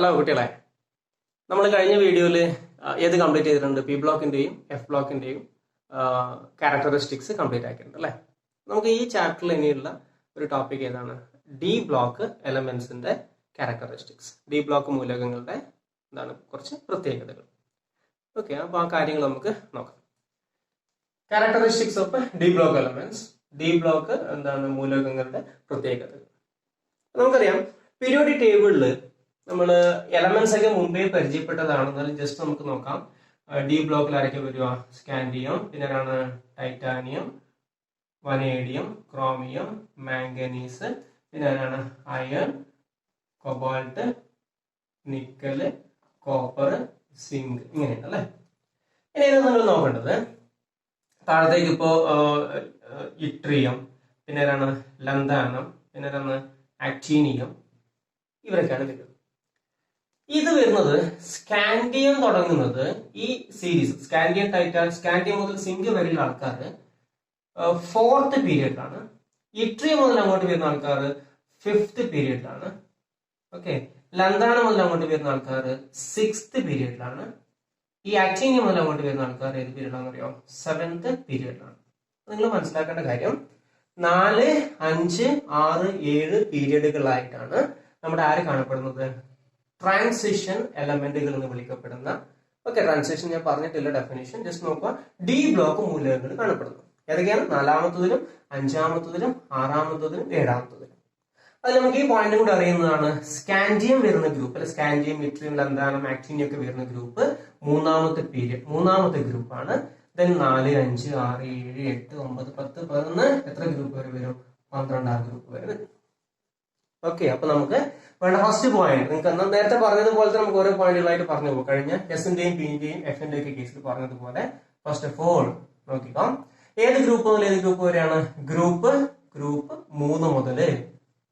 Hello കുട്ടികളെ, നമ്മൾ കഴിഞ്ഞ വീഡിയോയിൽ ഏത് കംപ്ലീറ്റ് ചെയ്തിട്ടുണ്ട്? പി ബ്ലോക്കിന്റെയും എഫ് ബ്ലോക്കിന്റെയും ക്യാരക്ടറിസ്റ്റിക്സ് കംപ്ലീറ്റ് ആക്കിയിട്ടുണ്ട് അല്ലേ? നമുക്ക് ഈ ചാപ്റ്ററിൽ ഇനിയുള്ള ഒരു ടോപ്പിക് ഏതാണ്? ഡി ബ്ലോക്ക് എലമെന്റ്സിന്റെ ക്യാരക്ടറിസ്റ്റിക്സ്, ഡി ബ്ലോക്ക് മൂലകങ്ങളുടെ എന്താണ് കുറച്ച് പ്രത്യേകതകൾ. ഓക്കെ, അപ്പോൾ ആ കാര്യങ്ങൾ നമുക്ക് നോക്കാം. Characteristics of D block elements, D block എന്താണ് മൂലകങ്ങളുടെ പ്രത്യേകതകൾ. നമുക്കറിയാം, പീരിയോഡിക് ടേബിളിൽ നമ്മൾ എലമെന്റ്സ് ഒക്കെ മുമ്പേ പരിചയപ്പെട്ടതാണ്. എന്നാലും ജസ്റ്റ് നമുക്ക് നോക്കാം. ഡി ബ്ലോക്കിൽ ആരൊക്കെ വരിക? സ്കാൻഡിയം, പിന്നെ ആരാണ്? ടൈറ്റാനിയം, വനേഡിയം, ക്രോമിയം, മാംഗനീസ്, പിന്നെ ആരാണ്? അയൺ, കൊബാൾട്ട്, നിക്കല്, കോപ്പർ, സിങ്ക്, ഇങ്ങനെയാണ് അല്ലെ. ഇനിയാണ് നമ്മൾ നോക്കേണ്ടത്. താഴത്തേക്ക് ഇപ്പോ ഇട്രിയം, പിന്നെ ആരാണ്? ലന്താനം, പിന്നെ ആരാണ്? ആക്ടീനിയം, ഇവരൊക്കെയാണ് വരുന്നത്. ഇത് വരുന്നത് സ്കാൻഡിയം തുടങ്ങുന്നത് ഈ സീരീസ് സ്കാൻഡിയം, ടൈറ്റാൻ, സ്കാൻഡിയം മുതൽ സിങ്ക് വരെയുള്ള ആൾക്കാർ ഫോർത്ത് പീരിയഡിലാണ്. ഇട്രിയം മുതൽ അങ്ങോട്ട് വരുന്ന ആൾക്കാർ ഫിഫ്ത്ത് പീരിയഡിലാണ്. ഓക്കെ, ലന്താനം മുതൽ അങ്ങോട്ട് വരുന്ന ആൾക്കാർ സിക്സ്ത് പീരിയഡിലാണ്. ഈ ആക്ടീനിയം മുതൽ അങ്ങോട്ട് വരുന്ന ആൾക്കാർ ഏത് പീരിയഡാണെന്ന് അറിയോ? സെവൻത് പീരിയഡിലാണ്. നിങ്ങൾ മനസ്സിലാക്കേണ്ട കാര്യം, 4, 5, 6, 7 പീരിയഡുകളായിട്ടാണ് നമ്മുടെ ആര് കാണപ്പെടുന്നത്? ട്രാൻസിഷൻ എലമെന്റുകൾ എന്ന് വിളിക്കപ്പെടുന്ന, ഓക്കെ, ട്രാൻസിഷൻ ഞാൻ പറഞ്ഞിട്ടില്ല ഡെഫിനേഷൻ, ജസ്റ്റ് നോക്കുക. ഡി ബ്ലോക്ക് മൂലകങ്ങൾ കാണപ്പെടുന്നു. ഏതൊക്കെയാണ്? 4ാമത്തതിലും 5ാമത്തതിലും 6ാമത്തതിലും 7ാമത്തതിലും. അത് നമുക്ക് ഈ പോയിന്റ് കൂടെ അറിയുന്നതാണ്. സ്കാൻഡിയം വരുന്ന ഗ്രൂപ്പ്, അല്ലെ സ്കാൻഡിയം, ഇട്രിയം, ലന്താനം, ആക്ടീനിയം ഒക്കെ വരുന്ന ഗ്രൂപ്പ് മൂന്നാമത്തെ പീരിയഡ്, മൂന്നാമത്തെ ഗ്രൂപ്പാണ്. ദെൻ 4, 5, 6, 7, 8, 9, 10, 11 എത്ര ഗ്രൂപ്പ് വരെ വരും? 12ാം ഗ്രൂപ്പ് വരെ വരും. ഓക്കെ, അപ്പൊ നമുക്ക് വേണ്ട ഫസ്റ്റ് പോയിന്റ്, നിങ്ങൾക്ക് നേരത്തെ പറഞ്ഞതുപോലെ തന്നെ നമുക്ക് ഓരോ പോയിന്റുകളായിട്ട് പറഞ്ഞു പോകും. കഴിഞ്ഞ എസിന്റെയും പിന്റെയും എഫിന്റെയും ഒക്കെ കേസിൽ പറഞ്ഞതുപോലെ ഫസ്റ്റ് ഓഫ് ഓൾ നോക്കിക്കോ, ഏത് ഗ്രൂപ്പ് മുതൽ ഏത് ഗ്രൂപ്പ് വരെയാണ്? ഗ്രൂപ്പ് 3 മുതൽ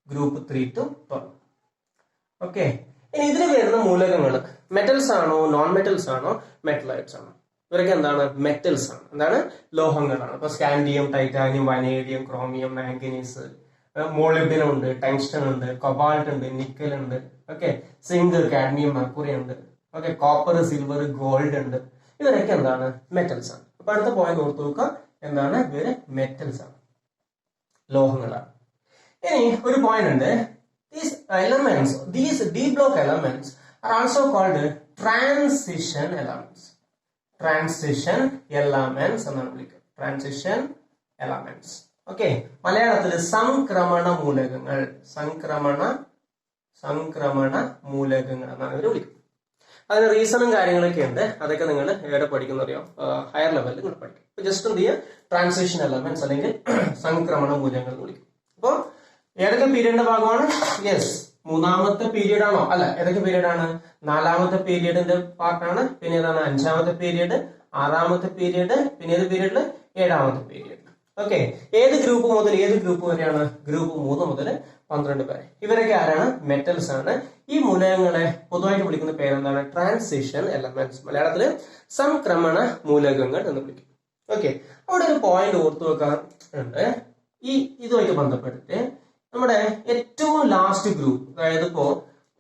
ഗ്രൂപ്പ് 3 to 12. ഓക്കെ, ഇനി ഇതിൽ വരുന്ന മൂലകങ്ങൾ മെറ്റൽസ് ആണോ, നോൺ മെറ്റൽസ് ആണോ, മെറ്റലൈറ്റ്സ് ആണോ? ഇവരൊക്കെ എന്താണ്? മെറ്റൽസ് ആണ്. എന്താണ്? ലോഹങ്ങളാണ്. ഇപ്പൊ scandium, titanium, vanadium, chromium, manganese, molybdenum ഉണ്ട്, ടങ്സ്റ്റൺ ഉണ്ട്, കൊബാൾട്ട് ഉണ്ട്, നിക്കൽ ഉണ്ട്, ഓക്കെ, സിങ്ക്, കാഡ്മിയം, മെർക്കുറി ഉണ്ട്, ഓക്കെ, കോപ്പർ, സിൽവർ, ഗോൾഡ് ഉണ്ട്. ഇവരൊക്കെ എന്താണ്? മെറ്റൽസ് ആണ്. അപ്പൊ അടുത്ത പോയിന്റ് ഓർത്ത് നോക്കുക, എന്താണ്? ഇവര് മെറ്റൽസ് ആണ്, ലോഹങ്ങളാണ്. ഇനി ഒരു പോയിന്റ് ഉണ്ട്. These elements, these D block elements are also called transition elements. Transition elements എന്നാണ് വിളിക്കുക. Transition elements. ഓക്കെ, മലയാളത്തിൽ സംക്രമണ മൂലകങ്ങൾ, സംക്രമണ മൂലകങ്ങൾ എന്നാണ് ഇവർ വിളിക്കുന്നത്. അതിന് റീസണും കാര്യങ്ങളൊക്കെ ഉണ്ട്. അതൊക്കെ നിങ്ങൾ എവിടെ പഠിക്കുന്ന അറിയാം? ഹയർ ലെവലിൽ നിങ്ങൾ പഠിക്കും. ഇപ്പൊ ജസ്റ്റ് എന്ത് ചെയ്യുക? ട്രാൻസിഷൻ എലമെന്റ്സ് അല്ലെങ്കിൽ സംക്രമണ മൂലകങ്ങൾ എന്ന് വിളിക്കും. അപ്പൊ ഏതൊക്കെ പീരീഡിന്റെ ഭാഗമാണ്? യെസ്, 3ാമത്തെ പീരീഡ് ആണോ? അല്ല, ഏതൊക്കെ പീരീഡ് ആണ്? 4ാമത്തെ പീരീഡിന്റെ പാർട്ടാണ്. പിന്നെ ഏതാണ്? 5ാമത്തെ പീരീഡ്, 6ാമത്തെ പീരീഡ്, പിന്നെ ഏത് പീരീഡില്? 7ാമത്തെ പീരീഡ്. ഓക്കെ, ഏത് ഗ്രൂപ്പ് മുതൽ ഏത് ഗ്രൂപ്പ് വരെയാണ്? ഗ്രൂപ്പ് 3 മുതൽ 12 വരെ. ഇവരൊക്കെ ആരാണ്? മെറ്റൽസ് ആണ്. ഈ മൂലകങ്ങളെ പൊതുവായിട്ട് വിളിക്കുന്ന പേരെന്താണ്? ട്രാൻസിഷൻ എലമെന്റ്സ്, മലയാളത്തില് സംക്രമണ മൂലകങ്ങൾ എന്ന് വിളിക്കും. ഓക്കെ, അവിടെ ഒരു പോയിന്റ് ഓർത്തു വെക്കാൻ ഉണ്ട്. ഈ ഇതുമായിട്ട് ബന്ധപ്പെട്ടിട്ട് നമ്മുടെ ഏറ്റവും ലാസ്റ്റ് ഗ്രൂപ്പ്, അതായത് ഇപ്പോ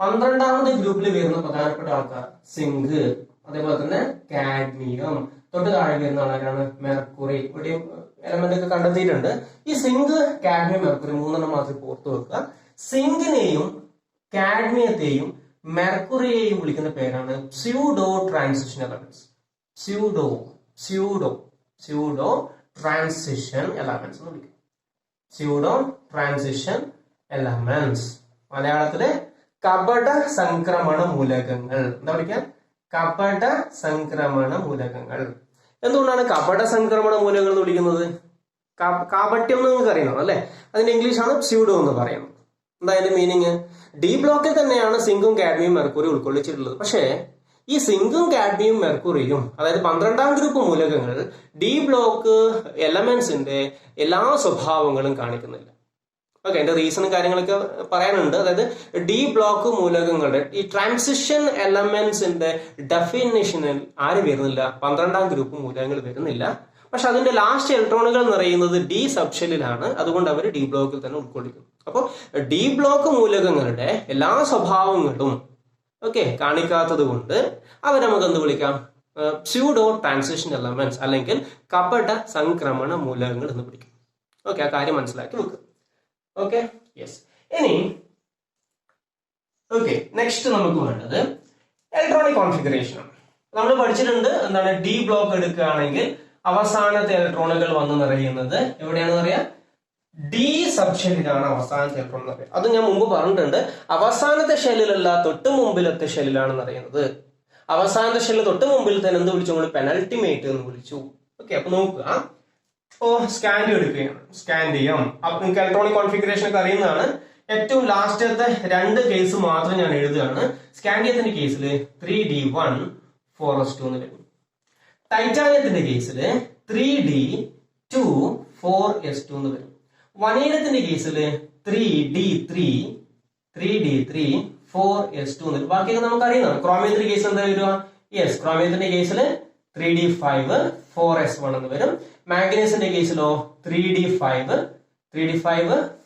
12ാമത്തെ ഗ്രൂപ്പിൽ വരുന്ന പ്രധാനപ്പെട്ട ആൾക്കാർ സിങ്ക്, അതേപോലെ തന്നെ കാഡ്മിയം, തൊട്ട് താഴെ വരുന്ന ആൾക്കാരാണ് മെർക്കുറി. ഇവിടെയും എലമെന്റ് ഒക്കെ കണ്ടെത്തിയിട്ടുണ്ട്. ഈ സിങ്ക്, കാഡ്മിയം, മെർക്കുറി 3 മാത്രം ഓർത്തു വെക്കുക. സിങ്കിനെയും കാഡ്മിയത്തെയും മെർക്കുറിയെയും വിളിക്കുന്ന പേരാണ് pseudo transition elements. Pseudo transition elements എന്ന് വിളിക്കും. സ്യൂഡോ ട്രാൻസിഷൻ എലമെന്റ്സ്, മലയാളത്തില് കപട സംക്രമണ മൂലകങ്ങൾ. എന്താ വിളിക്കാൻ? കപട സംക്രമണ മൂലകങ്ങൾ. എന്തുകൊണ്ടാണ് കപട സംക്രമണ മൂലകങ്ങൾ എന്ന് വിളിക്കുന്നത്? കാപട്യം എന്ന് നിങ്ങൾക്ക് അറിയണം അല്ലെ? അതിന്റെ ഇംഗ്ലീഷാണ് സ്യൂഡോ എന്ന് പറയുന്നത്. എന്താ അതിന്റെ മീനിങ്? ഡി ബ്ലോക്കിൽ തന്നെയാണ് സിങ്കും കാഡ്മിയം മെർക്കുറി ഉൾക്കൊള്ളിച്ചിട്ടുള്ളത്. പക്ഷേ ഈ സിങ്കും കാഡ്മിയം മെർക്കുറിയും, അതായത് 12ാം ഗ്രൂപ്പ് മൂലകങ്ങൾ ഡി ബ്ലോക്ക് എലമെന്റ്സിന്റെ എല്ലാ സ്വഭാവങ്ങളും കാണിക്കുന്നില്ല. ഓക്കെ, അതിന്റെ റീസണും കാര്യങ്ങളൊക്കെ പറയാനുണ്ട്. അതായത് ഡി ബ്ലോക്ക് മൂലകങ്ങളുടെ ഈ ട്രാൻസിഷൻ എലമെന്റ്സിന്റെ ഡെഫിനിഷനിൽ ആര് വരുന്നില്ല? 12ാം ഗ്രൂപ്പ് മൂലകങ്ങൾ വരുന്നില്ല. പക്ഷെ അതിന്റെ ലാസ്റ്റ് ഇലക്ട്രോണുകൾ നിറയുന്നത് ഡി സബ്ഷെല്ലിലാണ്. അതുകൊണ്ട് അവർ ഡി ബ്ലോക്കിൽ തന്നെ ഉൾക്കൊള്ളിക്കുന്നു. അപ്പോൾ ഡി ബ്ലോക്ക് മൂലകങ്ങളുടെ എല്ലാ സ്വഭാവങ്ങളും ഓക്കെ, കാണിക്കാത്തത് കൊണ്ട് അവരെ നമുക്ക് എന്ത് വിളിക്കാം? സ്യൂഡോ ട്രാൻസിഷൻ എലമെന്റ്സ് അല്ലെങ്കിൽ കപട സംക്രമണ മൂലകങ്ങൾ എന്ന് വിളിക്കും. ഓക്കെ, ആ കാര്യം മനസ്സിലാക്കി വെക്കുക. Okay, yes. ഇനി ഓക്കെ, നെക്സ്റ്റ് നമുക്ക് വേണ്ടത് ഇലക്ട്രോണിക് കോൺഫിഗറേഷൻ ആണ്. നമ്മൾ പഠിച്ചിട്ടുണ്ട് എന്താണ്, ഡി ബ്ലോക്ക് എടുക്കുകയാണെങ്കിൽ അവസാനത്തെ ഇലക്ട്രോണുകൾ വന്ന് നിറയുന്നത് എവിടെയാണെന്ന് പറയാം? ഡി സബ് ഷെല്ലിലാണ് അവസാനത്തെ ഇലക്ട്രോൺ എന്ന് പറയുന്നത്. അത് ഞാൻ മുമ്പ് പറഞ്ഞിട്ടുണ്ട്. അവസാനത്തെ ഷെല്ലിലല്ല, തൊട്ട് മുമ്പിലത്തെ ഷെല്ലിലാണ് നിറയുന്നത്. അവസാനത്തെ ഷെല്ല് തൊട്ട് മുമ്പിൽ തന്നെ എന്ത് വിളിച്ചു? നമ്മൾ പെനൽറ്റിമേറ്റ് എന്ന് വിളിച്ചു. ഓക്കെ, അപ്പൊ നോക്കുക. ഇപ്പോ സ്കാൻഡിയം എടുക്കുകയാണ്. സ്കാൻഡിയം അപ്പൊ നിങ്ങൾക്ക് ഇലക്ട്രോണിക് കോൺഫിഗറേഷൻ ഒക്കെ അറിയുന്നതാണ്. ഏറ്റവും ലാസ്റ്റത്തെ രണ്ട് കേസ് മാത്രം ഞാൻ എഴുതുകയാണ്. സ്കാൻഡിയത്തിന്റെ കേസിൽ 3d1 4s2 എന്ന് വരും. ടൈറ്റാനിയത്തിന്റെ കേസിൽ 3d2 4s2 എന്ന് വരും. വനീലത്തിന്റെ കേസിൽ 3d3 4s2 എന്ന് വരും. ബാക്കിയൊക്കെ നമുക്ക് അറിയുന്നതാണ്. ക്രോമിയത്തിന്റെ കേസിൽ എന്താ വരിക? യെസ്, ക്രോമിയത്തിന്റെ കേസിൽ 3d5 4s1 എന്ന് വരും. മാഗ്നീസിന്റെ കേസിലോ 3d5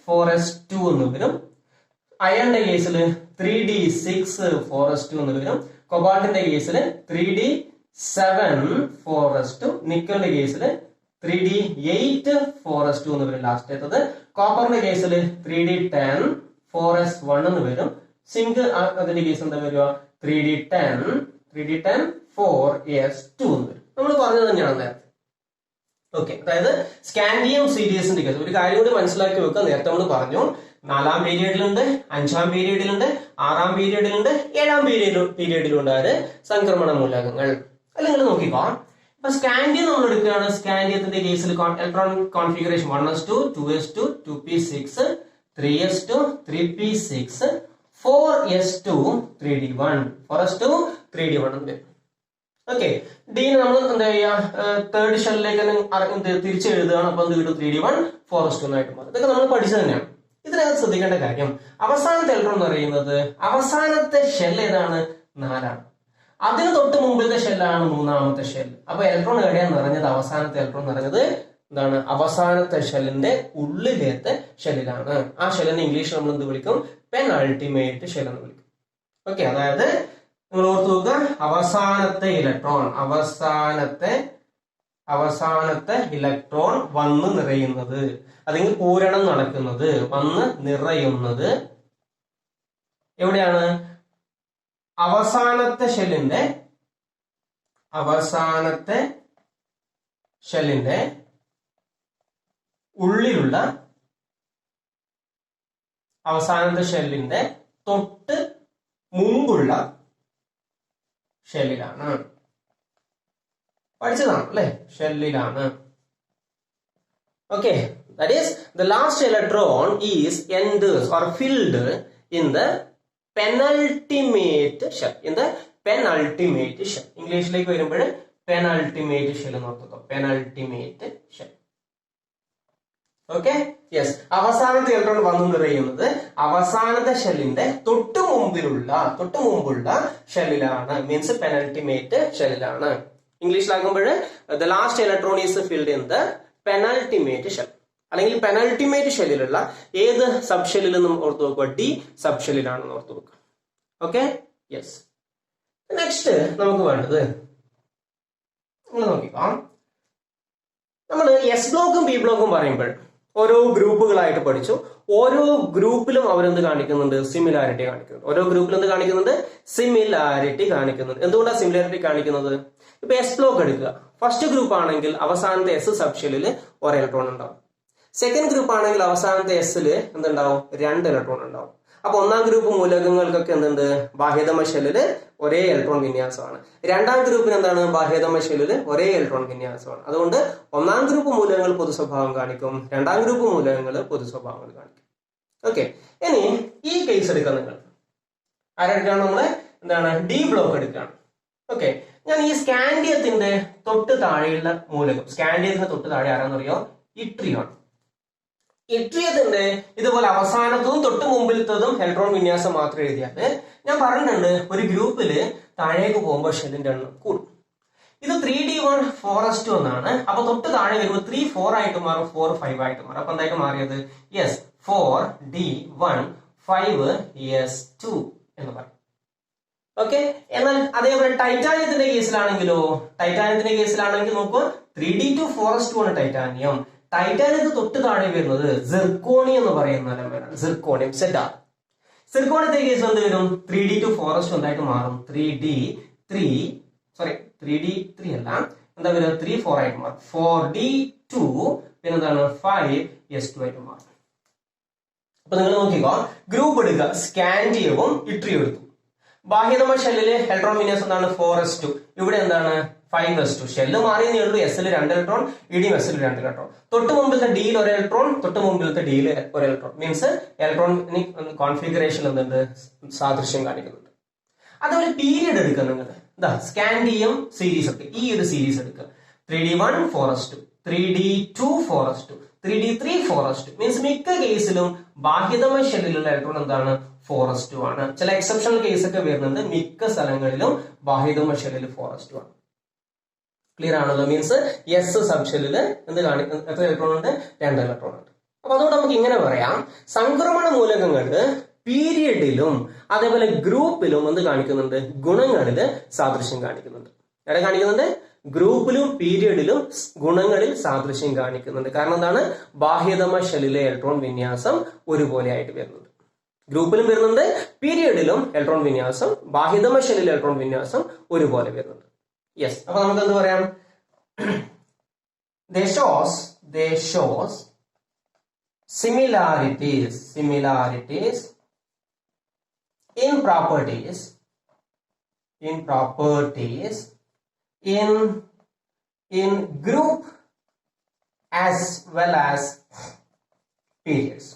4s2 എന്ന് വരും. അയണിന്റെ കേസിൽ 3d6 4s2 എന്ന് വരും. കൊബാൾട്ടിന്റെ കേസിൽ 3d7 4s2. നിക്കലിന്റെ കേസിൽ 3d8 4s2 എന്ന് വരും ലാസ്റ്റേത്തത്. കോപ്പറിന്റെ കേസിൽ 3d10 4s1 എന്ന് വരും. സിങ്ക് അതിന്റെ കേസ് എന്താ വരിക? 3d10 4s2 എന്ന് വരും. നമ്മൾ പറഞ്ഞത് തന്നെയാണ് നേരത്തെ. ഓക്കെ, അതായത് സ്കാൻഡിയം സീരീസിന്റെ കേസ് ഒരു കാര്യം കൂടി മനസ്സിലാക്കി വെക്കുക. നേരത്തെ നമ്മൾ പറഞ്ഞു 4ാം പീരീഡിലുണ്ട്, 5ാം പീരീഡിലുണ്ട്, 6ാം പീരീഡിലുണ്ട്, 7ാം പീരീഡിലുണ്ട് ആര്? സംക്രമണ മൂലകങ്ങൾ. അല്ലെങ്കിൽ നോക്കിക്കോ, ഇപ്പൊ സ്കാൻഡിയം നമ്മൾ എടുക്കുകയാണ്. സ്കാൻഡിയത്തിന്റെ കേസിൽ electronic configuration 1s2 2s2 2p6 3s2 3p6 4s2 3d1 4s2 3d1 ഉണ്ട്. ഓക്കെ, ഡീന് നമ്മൾ എന്താ ചെയ്യുക? തേർഡ് ഷെല്ലിലേക്ക് തിരിച്ചു എഴുതുകയാണ്. അപ്പൊ എന്ത് കിട്ടും? 3d1 4s2 എന്നായിട്ട് മാറും. ഇതൊക്കെ നമ്മൾ പഠിച്ചത് തന്നെയാണ്. ഇതിനകത്ത് ശ്രദ്ധിക്കേണ്ട കാര്യം, അവസാനത്തെ ഇലക്ട്രോൺ എന്ന് പറയുന്നത് അവസാനത്തെ ഷെൽ ഏതാണ്? 4ആണ്. അതിന് തൊട്ട് മുമ്പിലത്തെ ഷെല്ലാണ് 3ാമത്തെ ഷെൽ. അപ്പൊ ഇലക്ട്രോൺ എവിടെയാണ് നിറഞ്ഞത്? അവസാനത്തെ ഇലക്ട്രോൺ നിറഞ്ഞത് എന്താണ്? അവസാനത്തെ ഷെല്ലിന്റെ ഉള്ളിലത്തെ ഷെല്ലിലാണ്. ആ ഷെല്ലിനെ ഇംഗ്ലീഷിൽ നമ്മൾ എന്ത് വിളിക്കും? പെനൾട്ടിമേറ്റ് ഷെൽ എന്ന് വിളിക്കും. ഓക്കെ, അതായത് നിങ്ങൾ ഓർത്ത് നോക്കുക, അവസാനത്തെ ഇലക്ട്രോൺ വന്ന് നിറയുന്നത്, അല്ലെങ്കിൽ പൂരണം നടക്കുന്നത്, വന്ന് നിറയുന്നത് എവിടെയാണ്? അവസാനത്തെ ഷെല്ലിന്റെ ഉള്ളിലുള്ള, അവസാനത്തെ ഷെല്ലിന്റെ തൊട്ട് മുമ്പുള്ള ഷെല്ലിലാണ്. പഠിച്ചതാണ് അല്ലെ? ഷെല്ലിലാണ്. Okay, that is the last electron is enters or filled in the penultimate shell. ഇംഗ്ലീഷിലേക്ക് വരുമ്പോൾ പെനൾട്ടിമേറ്റ് ഷെൽ എന്ന് ഓർത്തോ. Penultimate shell. Okay, yes. അവസാനത്തെ ഇലക്ട്രോൺ വന്നു നിറയുന്നത് അവസാനത്തെ ഷെല്ലിന്റെ തൊട്ടു മുമ്പുള്ള ഷെല്ലിലാണ്. മീൻസ് പെനൾട്ടിമേറ്റ് ഷെല്ലിലാണ്. ഇംഗ്ലീഷിലാകുമ്പോൾ the last electron is filled in the penultimate shell. അല്ലെങ്കിൽ പെനൾട്ടിമേറ്റ് ഷെല്ലിലുള്ള ഏത് സബ് ഷെല്ലിൽ നിന്നും ഓർത്ത് നോക്കുക? ഡി സബ് ഷെല്ലിലാണെന്ന് ഓർത്ത് നോക്കുക. Okay, yes. നെക്സ്റ്റ് നമുക്ക് വേണ്ടത് നിങ്ങൾ നോക്കിക്കോ. നമ്മൾ എസ് ബ്ലോക്കും ബി ബ്ലോക്കും പറയുമ്പോൾ ഓരോ ഗ്രൂപ്പുകളായിട്ട് പഠിച്ചു. ഓരോ ഗ്രൂപ്പിലും അവരെന്ത് കാണിക്കുന്നുണ്ട്? സിമിലാരിറ്റി കാണിക്കുന്നുണ്ട്. ഓരോ ഗ്രൂപ്പിലും എന്ത് കാണിക്കുന്നുണ്ട്? സിമിലാരിറ്റി കാണിക്കുന്നുണ്ട്. എന്തുകൊണ്ടാണ് സിമിലാരിറ്റി കാണിക്കുന്നത്? ഇപ്പൊ എസ് ബ്ലോക്ക് എടുക്കുക. ഫസ്റ്റ് ഗ്രൂപ്പ് ആണെങ്കിൽ അവസാനത്തെ എസ് സബ് ഷെല്ലിൽ ഒരു ഇലക്ട്രോൺ ഉണ്ടാവും. സെക്കൻഡ് ഗ്രൂപ്പ് ആണെങ്കിൽ അവസാനത്തെ എസ്സിൽ എന്തുണ്ടാവും? 2 ഇലക്ട്രോൺ ഉണ്ടാവും. അപ്പൊ ഒന്നാം ഗ്രൂപ്പ് മൂലകങ്ങൾക്കൊക്കെ എന്തുണ്ട്? ബാഹ്യതമ ഷെല്ലിൽ ഒരേ ഇലക്ട്രോൺ വിന്യാസമാണ്. രണ്ടാം ഗ്രൂപ്പിന് എന്താണ്? ബാഹ്യതമ ഷെല്ലിൽ ഒരേ ഇലക്ട്രോൺ വിന്യാസമാണ്. അതുകൊണ്ട് ഒന്നാം ഗ്രൂപ്പ് മൂലകങ്ങൾ പൊതു സ്വഭാവം കാണിക്കും, രണ്ടാം ഗ്രൂപ്പ് മൂലകങ്ങൾ പൊതു സ്വഭാവങ്ങൾ കാണിക്കും. ഓക്കെ, ഇനി ഈ കേസ് എടുക്കാം. നിങ്ങൾ ആരെടുക്കാണ്? നമ്മള് എന്താണ്? ഡി ബ്ലോക്ക് എടുക്കുകയാണ്. ഓക്കെ, ഞാൻ ഈ സ്കാൻഡിയത്തിന്റെ തൊട്ട് താഴെയുള്ള മൂലകം, സ്കാൻഡിയത്തിന്റെ തൊട്ട് താഴെ ആരാന്നറിയോ? ഇട്രിയോൺ. ഇട്രിയത്തിന്റെ ഇതുപോലെ അവസാനത്തതും തൊട്ട് മുമ്പിലത്തതും ഇലക്ട്രോൺ വിന്യാസം മാത്രം എഴുതിയാല് ഞാൻ പറഞ്ഞിട്ടുണ്ട്, ഒരു ഗ്രൂപ്പില് താഴേക്ക് പോകുമ്പോൾ ഷെല്ലിന്റെ എണ്ണം കൂടും. ഇത് 3d1 4s2 എന്നാണ്. അപ്പൊ തൊട്ട് താഴെ വരുമ്പോൾ 3 4 ആയിട്ട് മാറും, 4 5 ആയിട്ട് മാറും. അപ്പൊ എന്തായിട്ട് മാറിയത്? യെസ്, 4d1 5s2 എന്ന് പറയും. ഓക്കെ. എന്നാൽ അതേപോലെ ടൈറ്റാനിയത്തിന്റെ കേസിലാണെങ്കിൽ നോക്കൂ 3d2 4s2 ആണ് ടൈറ്റാനിയം. ടൈറ്റാനിയത്തിന് തൊട്ട് താഴെ വരുന്നത് സിർക്കോണിയം എന്ന് പറയുന്ന എലമെന്റാണ്. സിർക്കോണിയം സിർക്കോണിയത്തിന്റെ കേസിൽ എന്ത് വരും? 3d2 4s2 എന്തായിട്ട് മാറും? 3d3 അല്ല, എന്താ വരിക? 3 4 ആയിട്ട് മാറും. 4d2 പിന്നെന്താണ് 5s2 ആയിട്ട് മാറും. അപ്പൊ നിങ്ങൾ നോക്കിക്കോ, ഗ്രൂപ്പ് എടുക്കുക. സ്കാൻഡിയവും ഇട്രിയും എടുത്തു. ബാഹ്യതമ ഷെല്ലില് ഇലക്ട്രോൺ വിന്യാസം എന്താണ്? 4s2. ഇവിടെ എന്താണ്? 5s2. ഷെല്ല് മാറിയെന്നേ ഉള്ളൂ. എസിൽ 2 ഇലക്ട്രോൺ, ഇഡിയും എസിൽ 2 ഇലക്ട്രോൺ. തൊട്ട് മുമ്പിലത്തെ ഡിയിൽ 1 ഇലക്ട്രോൺ, തൊട്ട് മുമ്പിലത്തെ ഡിയിൽ 1 ഇലക്ട്രോൺ. മീൻസ് ഇലക്ട്രോണിക് കോൺഫിഗറേഷൻ എന്തുണ്ട്? സാദൃശ്യം കാണിക്കുന്നുണ്ട്. അതുപോലെ പീരിയഡ് എടുക്കുക നിങ്ങൾ. എന്താ? സ്കാൻഡിയം സീരീസ് ഒക്കെ ഈ ഒരു സീരീസ് എടുക്കുക. 3d1 4s2, 3d2 4s2, 3d3 4s2. Means മിക്ക കേസിലും ബാഹ്യതമ ഷെല്ലിലുള്ള ഇലക്ട്രോൺ എന്താണ്? 4s2 ആണ്. ചില എക്സെപ്ഷണൽ കേസ് ഒക്കെ വരുന്നുണ്ട്. മിക്ക സ്ഥലങ്ങളിലും ബാഹ്യതമ ഷെല്ലിൽ 4s2 ആണ്. ക്ലിയർ ആണല്ലോ? മീൻസ് എസ് സബ് ഷെല്ലിൽ എന്ത് കാണിക്കും? എത്ര ഇലക്ട്രോൺ ഉണ്ട്? 2 ഇലക്ട്രോൺ ഉണ്ട്. അപ്പൊ അതുകൊണ്ട് നമുക്ക് ഇങ്ങനെ പറയാം, സംക്രമണ മൂലകങ്ങളുടെ പീരിയഡിലും അതേപോലെ ഗ്രൂപ്പിലും എന്ത് കാണിക്കുന്നുണ്ട്? ഗുണങ്ങളില് സാദൃശ്യം കാണിക്കുന്നുണ്ട്. എവിടെ കാണിക്കുന്നുണ്ട്? ഗ്രൂപ്പിലും പീരിയഡിലും ഗുണങ്ങളിൽ സാദൃശ്യം കാണിക്കുന്നുണ്ട്. കാരണം എന്താണ്? ബാഹ്യതമ ഷെല്ലിലെ ഇലക്ട്രോൺ വിന്യാസം ഒരുപോലെ ആയിട്ട് വരുന്നുണ്ട്. ഗ്രൂപ്പിലും വരുന്നുണ്ട്, പീരിയഡിലും ഇലക്ട്രോൺ വിന്യാസം, ബാഹ്യതമ ഷെല്ലിലെ ഇലക്ട്രോൺ വിന്യാസം ഒരുപോലെ വരുന്നുണ്ട്. യെസ്. അപ്പൊ നമുക്ക് എന്ത് പറയാം? they shows similarities in properties in group as well as periods.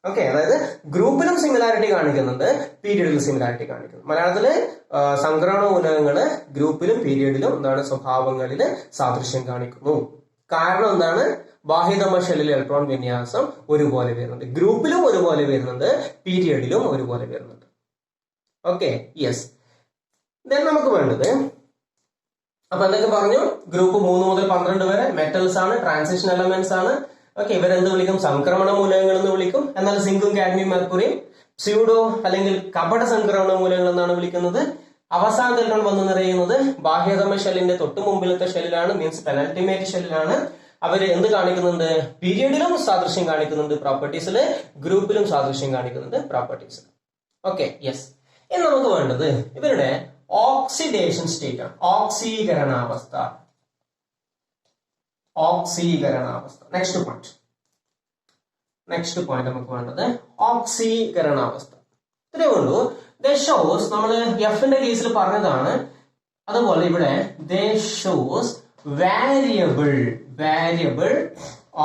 Okay. അതായത് ഗ്രൂപ്പിലും സിമിലാരിറ്റി കാണിക്കുന്നുണ്ട്, പീരിയഡിലും സിമിലാരിറ്റി കാണിക്കുന്നു. മലയാളത്തില് സംക്രമണ മൂലകങ്ങള് ഗ്രൂപ്പിലും പീരിയഡിലും എന്താണ്? സ്വഭാവങ്ങളില് സാദൃശ്യം കാണിക്കുന്നു. കാരണം എന്താണ്? ബാഹ്യതമ ഷെല്ലിൽ ഇലക്ട്രോൺ വിന്യാസം ഒരുപോലെ വരുന്നുണ്ട്. ഗ്രൂപ്പിലും ഒരുപോലെ വരുന്നുണ്ട്, പീരിയഡിലും ഒരുപോലെ വരുന്നുണ്ട്. ഓക്കെ. യെസ്. ദെൻ നമുക്ക് വേണ്ടത്, അപ്പൊ എന്തൊക്കെ പറഞ്ഞു? ഗ്രൂപ്പ് 3 മുതൽ 12 വരെ മെറ്റൽസ് ആണ്, ട്രാൻസിഷൻ എലമെന്റ്സ് ആണ്. ഓക്കെ. ഇവരെന്ത് വിളിക്കും? സംക്രമണ മൂലകങ്ങൾ എന്ന് വിളിക്കും. എന്നാൽ സിങ്കും കാഡ്മിയം മെർക്കുറിയും സ്യൂഡോ അല്ലെങ്കിൽ കപട സംക്രമണ മൂലകങ്ങൾ എന്നാണ് വിളിക്കുന്നത്. അവസാന ഇലക്ട്രോൺ വന്ന് നിറയുന്നത് ബാഹ്യതമ ഷെല്ലിന്റെ തൊട്ട് മുമ്പിലത്തെ ഷെല്ലിലാണ്. Means penultimate ഷെല്ലിലാണ്. അവര് എന്ത് കാണിക്കുന്നുണ്ട്? പീരിയഡിലും സാദൃശ്യം കാണിക്കുന്നുണ്ട് പ്രോപ്പർട്ടീസില്, ഗ്രൂപ്പിലും സാദൃശ്യം കാണിക്കുന്നുണ്ട് പ്രോപ്പർട്ടീസിൽ. ഓക്കെ. യെസ്. ഇനി നമുക്ക് വേണ്ടത് ഇവരുടെ ഓക്സിഡേഷൻ സ്റ്റേറ്റ് ആണ്. ഓക്സീകരണാവസ്ഥ. നെക്സ്റ്റ് പോയിന്റ് നമുക്ക് വേണ്ടത് ഓക്സീകരണാവസ്ഥ. ഇത്രയേ ഉള്ളൂ. ദേ ഷോസ്, നമ്മള് എഫിന്റെ കേസിൽ പറഞ്ഞതാണ്. അതുപോലെ ഇവിടെ ദേ ഷോസ് വേരിയബിൾ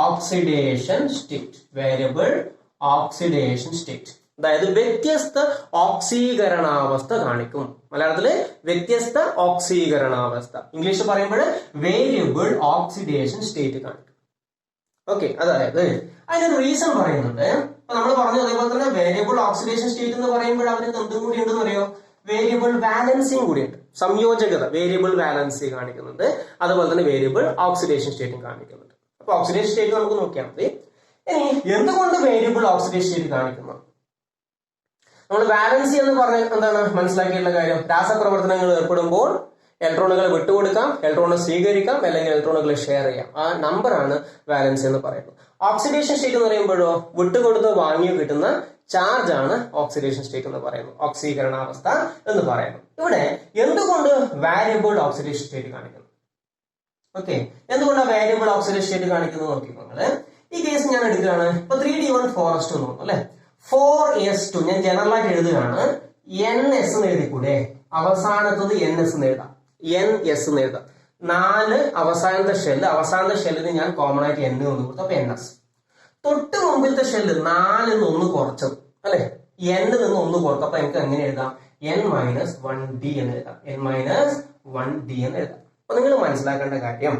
ഓക്സിഡേഷൻ സ്റ്റേറ്റ്. അതായത് വ്യത്യസ്ത ഓക്സീകരണാവസ്ഥ കാണിക്കും. മലയാളത്തില് വ്യത്യസ്ത ഓക്സീകരണാവസ്ഥ, ഇംഗ്ലീഷ് പറയുമ്പോൾ വേരിയബിൾ ഓക്സിഡേഷൻ സ്റ്റേറ്റ് കാണിക്കും. ഓക്കെ. അതായത് അതിനൊരു റീസൺ പറയുന്നുണ്ട്. അപ്പൊ നമ്മൾ പറഞ്ഞു, അതേപോലെ തന്നെ വേരിയബിൾ ഓക്സിഡേഷൻ സ്റ്റേറ്റ് എന്ന് പറയുമ്പോൾ അവന് എന്തും കൂടി ഉണ്ടെന്ന് അറിയോ? വേരിയബിൾ വാലൻസിയും കൂടിയുണ്ട്. സംയോജകത, വേരിയബിൾ വാലൻസി കാണിക്കുന്നുണ്ട്. അതുപോലെ തന്നെ വേരിയബിൾ ഓക്സിഡേഷൻ സ്റ്റേറ്റും കാണിക്കുന്നുണ്ട്. അപ്പൊ ഓക്സിഡേഷൻ സ്റ്റേറ്റ് നമുക്ക് നോക്കിയാൽ മതി. ഇനി എന്തുകൊണ്ട് വേരിയബിൾ ഓക്സിഡേഷൻ സ്റ്റേറ്റ് കാണിക്കുന്നു? നമ്മൾ വാലൻസി എന്ന് പറഞ്ഞ എന്താണ് മനസ്സിലാക്കിയുള്ള കാര്യം? രാസപ്രവർത്തനങ്ങൾ ഏർപ്പെടുമ്പോൾ ഇലക്ട്രോണുകൾ വിട്ടുകൊടുക്കാം, ഇലക്ട്രോണുകൾ സ്വീകരിക്കാം, അല്ലെങ്കിൽ ഇലക്ട്രോണുകളെ ഷെയർ ചെയ്യാം. ആ നമ്പറാണ് വാലൻസി എന്ന് പറയുന്നത്. ഓക്സിഡേഷൻ സ്റ്റേറ്റ് എന്ന് പറയുമ്പോഴോ വിട്ടുകൊടുത്ത് വാങ്ങിയോ കിട്ടുന്ന ചാർജ് ആണ് ഓക്സിഡേഷൻ സ്റ്റേറ്റ് എന്ന് പറയുന്നത്, ഓക്സീകരണാവസ്ഥ എന്ന് പറയുന്നത്. ഇവിടെ എന്തുകൊണ്ട് വാരിയബിൾ ഓക്സിഡേഷൻ സ്റ്റേറ്റ് കാണിക്കുന്നു? ഓക്കെ. എന്തുകൊണ്ടാണ് വാരിയബിൾ ഓക്സിഡേഷൻ സ്റ്റേറ്റ് കാണിക്കുന്നത് നോക്കി നിങ്ങള്. ഈ കേസ് ഞാൻ എടുക്കുകയാണ്. ഇപ്പൊ 3d1 4s2 എന്ന് പറഞ്ഞു അല്ലെ. 4s2 ഞാൻ ജനറൽ ആയിട്ട് എഴുതുകയാണ്. ns എന്ന് എഴുതിക്കൂടെ? അവസാനത്തത് ns എന്ന് എഴുതാം. ns എന്ന് എഴുതാം. 4 അവസാനത്തെ ഷെല്ലിന് ഞാൻ കോമൺ ആയിട്ട് n എന്ന് കൊടുത്തു. അപ്പൊ ns. തൊട്ട് മുമ്പിലത്തെ ഷെല്ല് 4 നിന്ന് 1 കുറച്ചത് അല്ലെ, n നിന്ന് 1 കുറക്കും. അപ്പൊ എനിക്ക് എങ്ങനെ എഴുതാം? n-1d എന്ന് എഴുതാം. n-1d എന്ന് എഴുതാം. അപ്പൊ നിങ്ങൾ മനസ്സിലാക്കേണ്ട കാര്യം,